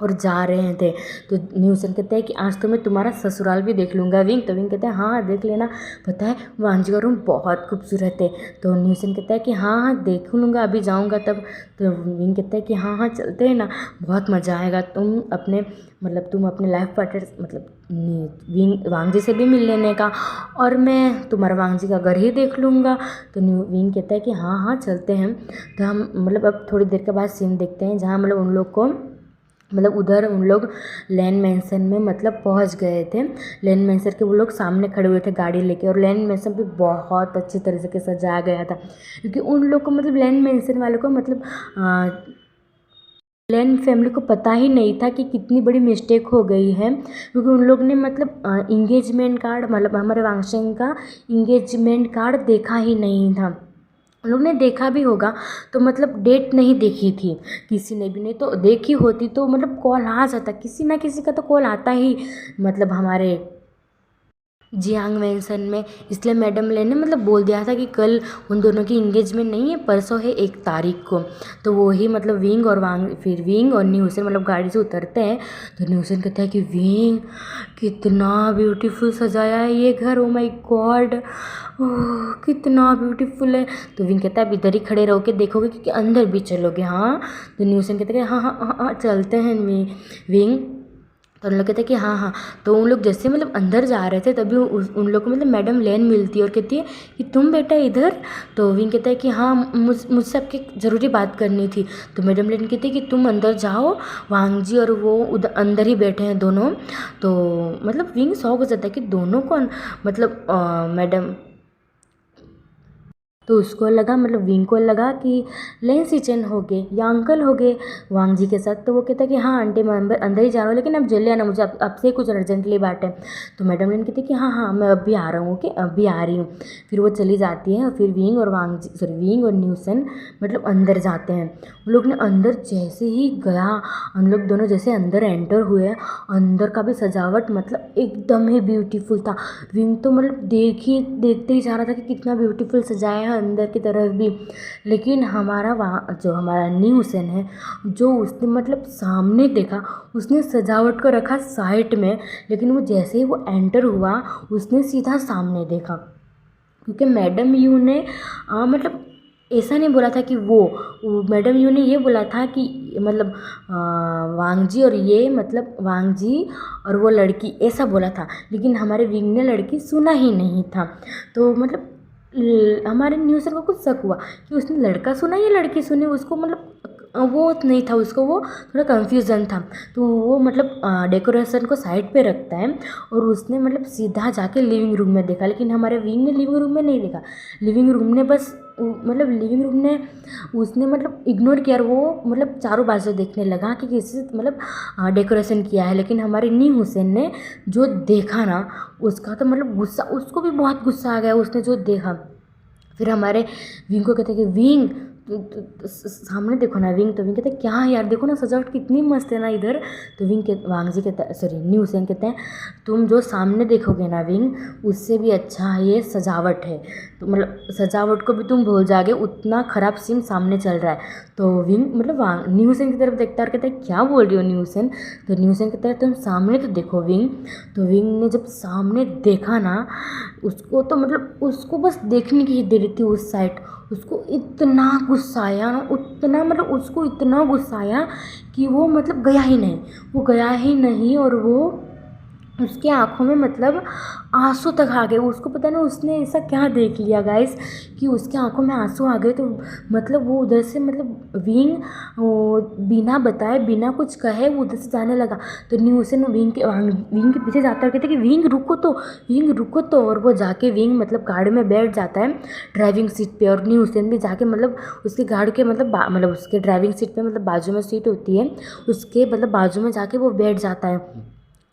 और जा रहे थे। तो न्यूसन कहते हैं कि आज तो मैं तुम्हारा ससुराल भी देख लूँगा विंग। तो विंग कहते हैं हाँ देख लेना, पता है वांजी का रूम बहुत खूबसूरत है। तो न्यूसन कहता है कि हाँ हाँ देख लूँगा, अभी जाऊँगा तब। तो विंग कहता है कि हाँ हाँ चलते हैं ना, बहुत मज़ा आएगा। तुम अपने लाइफ पार्टनर मतलब वांगजी से भी मिल लेने का, और मैं तुम्हारा वांगजी का घर ही देख लूँगा। तो विंग कहता है कि हाँ हाँ चलते हैं। तो हम मतलब अब थोड़ी देर के बाद सीन देखते हैं जहाँ मतलब उन लोग को मतलब उधर उन लोग लैन मैंसन में मतलब पहुंच गए थे। लैन मैंसन के वो लोग सामने खड़े हुए थे गाड़ी लेके, और लैन मैंसन भी बहुत अच्छी तरह से सजाया गया था, क्योंकि उन लोग को मतलब लैन मैंसन वालों को मतलब लैन फैमिली को पता ही नहीं था कि कितनी बड़ी मिस्टेक हो गई है, क्योंकि उन लोग ने मतलब इंगेजमेंट कार्ड मतलब हमारे वांगशेंग का इंगेजमेंट कार्ड देखा ही नहीं था। उन लोग ने देखा भी होगा तो मतलब डेट नहीं देखी थी किसी ने भी, नहीं तो देखी होती तो मतलब कॉल आ जाता, किसी ना किसी का तो कॉल आता ही मतलब हमारे जियांग मेंशन में। इसलिए मैडम ले ने मतलब बोल दिया था कि कल उन दोनों की इंगेजमेंट नहीं है, परसों है 1 तारीख को। तो वो ही मतलब फिर विंग और न्यूसन मतलब गाड़ी से उतरते हैं। तो न्यूसन कहता है कि विंग कितना ब्यूटीफुल सजाया है ये घर, ओ माय गॉड, ओह कितना ब्यूटीफुल है। तो विंग कहता है अब इधर ही खड़े रहो के देखोगे क्योंकि अंदर भी चलोगे? हाँ। तो न्यूसन कहते हैं हाँ हाँ हाँ हाँ चलते हैं विंग। तो उन लोग कहते हैं कि हाँ हाँ। तो उन लोग जैसे मतलब अंदर जा रहे थे तभी उन लोग को मतलब मैडम लेन मिलती है और कहती है कि तुम बेटा इधर। तो विंग कहता है कि हाँ मुझसे आपकी ज़रूरी बात करनी थी। तो मैडम लेन कहती है कि तुम अंदर जाओ, वांग जी और वो उधर अंदर ही बैठे हैं दोनों। तो मतलब विंग शौक हो जाता है कि दोनों कौन, मतलब मैडम, तो उसको लगा मतलब विंग को लगा कि लेन सिचन हो गए या अंकल हो गए वांग जी के साथ। तो वो कहता है कि हाँ आंटी मैं अंदर ही जा रहा हूँ, लेकिन अब जल्दी आना, मुझे आपसे कुछ अर्जेंटली बात है। तो मैडम लेन कहती है कि हाँ हाँ मैं अभी आ रहा हूँ, ओके अभी आ रही हूँ। फिर वो चली जाती है और फिर विंग और न्यूसन मतलब अंदर जाते हैं। उन लोग ने अंदर जैसे ही गया, हम लोग दोनों जैसे अंदर एंटर हुए, अंदर का भी सजावट मतलब एकदम ही ब्यूटीफुल था। विंग तो मतलब देखते ही जा रहा था कि कितना ब्यूटीफुल सजाया है है अंदर की तरफ भी, लेकिन हमारा वहाँ जो हमारा न्यू सेन है, जो उसने मतलब सामने देखा, उसने सजावट को रखा साइड में, लेकिन वो जैसे ही वो एंटर हुआ उसने सीधा सामने देखा। क्योंकि मैडम यू ने मतलब ऐसा नहीं बोला था कि वो मैडम यू ने ये बोला था कि मतलब वांगजी और ये मतलब वांगजी और वो लड़की ऐसा बोला था, लेकिन हमारे विंग ने लड़की सुना ही नहीं था। तो मतलब हमारे न्यूज़र को कुछ शक हुआ कि उसने लड़का सुना या लड़की सुनी, उसको मतलब वो नहीं था, उसको वो थोड़ा कन्फ्यूज़न था। तो वो मतलब डेकोरेशन को साइड पे रखता है और उसने मतलब सीधा जाके लिविंग रूम में देखा, लेकिन हमारे विंग ने लिविंग रूम में नहीं देखा। लिविंग रूम ने बस मतलब लिविंग रूम ने उसने मतलब इग्नोर किया और वो मतलब चारों बाजू देखने लगा कि किसी मतलब डेकोरेशन किया है। लेकिन हमारे नी हुसैन ने जो देखा ना, उसका तो मतलब गुस्सा, उसको भी बहुत गुस्सा आ गया उसने जो देखा। फिर हमारे विंग को कहते हैं कि विंग तो सामने देखो ना विंग। तो विंग कहते हैं क्या है यार, देखो ना सजावट कितनी मस्त है ना इधर। तो विंग के वांगजी कहता है सॉरी न्यू हुसैन कहते हैं तुम जो सामने देखोगे ना विंग, उससे भी अच्छा ये सजावट है। तो मतलब सजावट को भी तुम भूल जाओगे, उतना ख़राब सीन सामने चल रहा है। तो विंग मतलब न्यू हुसैन की तरफ देखता है और कहता है क्या बोल रही हो न्यू हुसैन। तो न्यू हुसैन कहता है तुम सामने तो देखो विंग। तो विंग ने जब सामने देखा ना, उसको तो मतलब उसको बस देखने की ही दे रही थी उस साइड। उसको इतना गुस्सा आया ना, उतना मतलब उसको इतना गुस्सा आया कि वो मतलब गया ही नहीं, वो गया ही नहीं। और वो उसके आँखों में मतलब आंसू तक आ गए। उसको पता नहीं उसने ऐसा क्या देख लिया गाइस कि उसके आँखों में आंसू आ गए। तो मतलब वो उधर से मतलब विंग बिना बताए बिना कुछ कहे वो उधर से जाने लगा। तो न्यू हुसैन विंग के पीछे जाता है, कहते कि विंग रुको तो, विंग रुको तो। और वो जाके विंग मतलब गाड़ी में बैठ जाता है ड्राइविंग सीट पे। और न्यू हुसैन भी जाके मतलब उसके गाड़ी के मतलब उसके ड्राइविंग सीट पे मतलब बाजू में सीट होती है, उसके मतलब बाजू में जाके वो बैठ जाता है।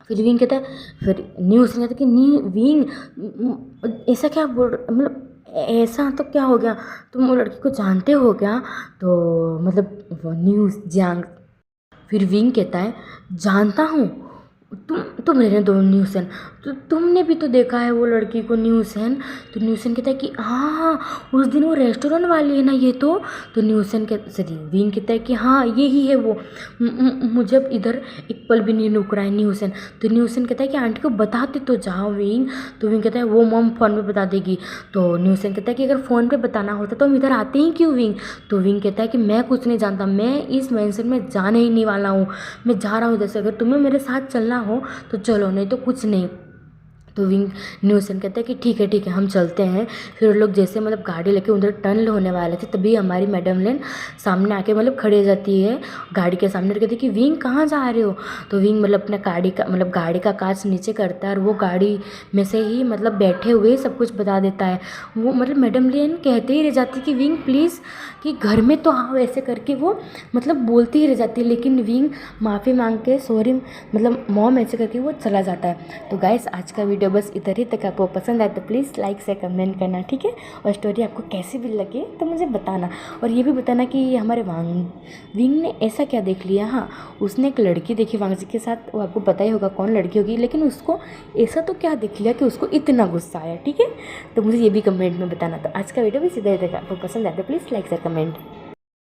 फिर विंग कहता है, फिर न्यू हुसैन कहता है कि नी विंग ऐसा क्या बोल मतलब ऐसा तो क्या हो गया, तुम वो लड़की को जानते हो क्या। तो मतलब वो न्यूज़ जैंग, फिर विंग कहता है जानता हूँ, तुम रहने दो न्यू हुसैन, तो तुमने भी तो देखा है वो लड़की को न्यू हुसैन। तो न्यू हुसैन कहता है कि हाँ उस दिन वो रेस्टोरेंट वाली है ना ये तो न्यू हुसैन सॉरी विंग कहता है कि हाँ यही है वो, मुझे अब इधर एक पल भी नहीं रुक रहा है न्यू हुसैन। तो न्यू हुसैन कहता है कि आंटी को बताते तो जाओ विंग। तो विंग कहता है वो मॉम फ़ोन पे बता देगी। तो न्यू हुसैन कहता है कि अगर फ़ोन पे बताना होता तो हम इधर आते ही क्यों विंग। तो विंग कहता है कि मैं कुछ नहीं जानता, मैं इस मेंशन में जाने ही नहीं वाला हूँ, मैं जा रहा हूँ इधर से, अगर तुम्हें मेरे साथ चलना हो तो चलो, नहीं तो कुछ नहीं। तो विंग न्यू हुसैन कहता है कि ठीक है हम चलते हैं। फिर वो लोग जैसे मतलब गाड़ी लेके उधर टर्न होने वाले थे, तभी हमारी मैडम लेन सामने आके मतलब खड़ी हो जाती है गाड़ी के सामने और कहती है कि विंग कहाँ जा रहे हो। तो विंग मतलब अपने गाड़ी का कांच नीचे करता है और वो गाड़ी में से ही मतलब बैठे हुए सब कुछ बता देता है। वो मतलब मैडम लेन कहते ही रह जाती कि विंग प्लीज़ कि घर में तो आओ, ऐसे करके वो मतलब बोलती ही रह जाती है। लेकिन विंग माफ़ी मांग के सॉरी मतलब मॉम ऐसे करके वो चला जाता है। तो गाइस आज का वीडियो बस इधर ही तक। आपको पसंद आए तो प्लीज़ लाइक से कमेंट करना, ठीक है। और स्टोरी आपको कैसी भी लगे तो मुझे बताना, और ये भी बताना कि हमारे विंग ने ऐसा क्या देख लिया। हाँ उसने एक लड़की देखी वांगजी के साथ, वो आपको पता ही होगा कौन लड़की होगी, लेकिन उसको ऐसा तो क्या देख लिया कि उसको इतना गुस्सा आया, ठीक है। तो मुझे ये भी कमेंट में बताना। तो आज का वीडियो भी सीधा ही तक। आपको पसंद आए तो प्लीज़ लाइक से कमेंट।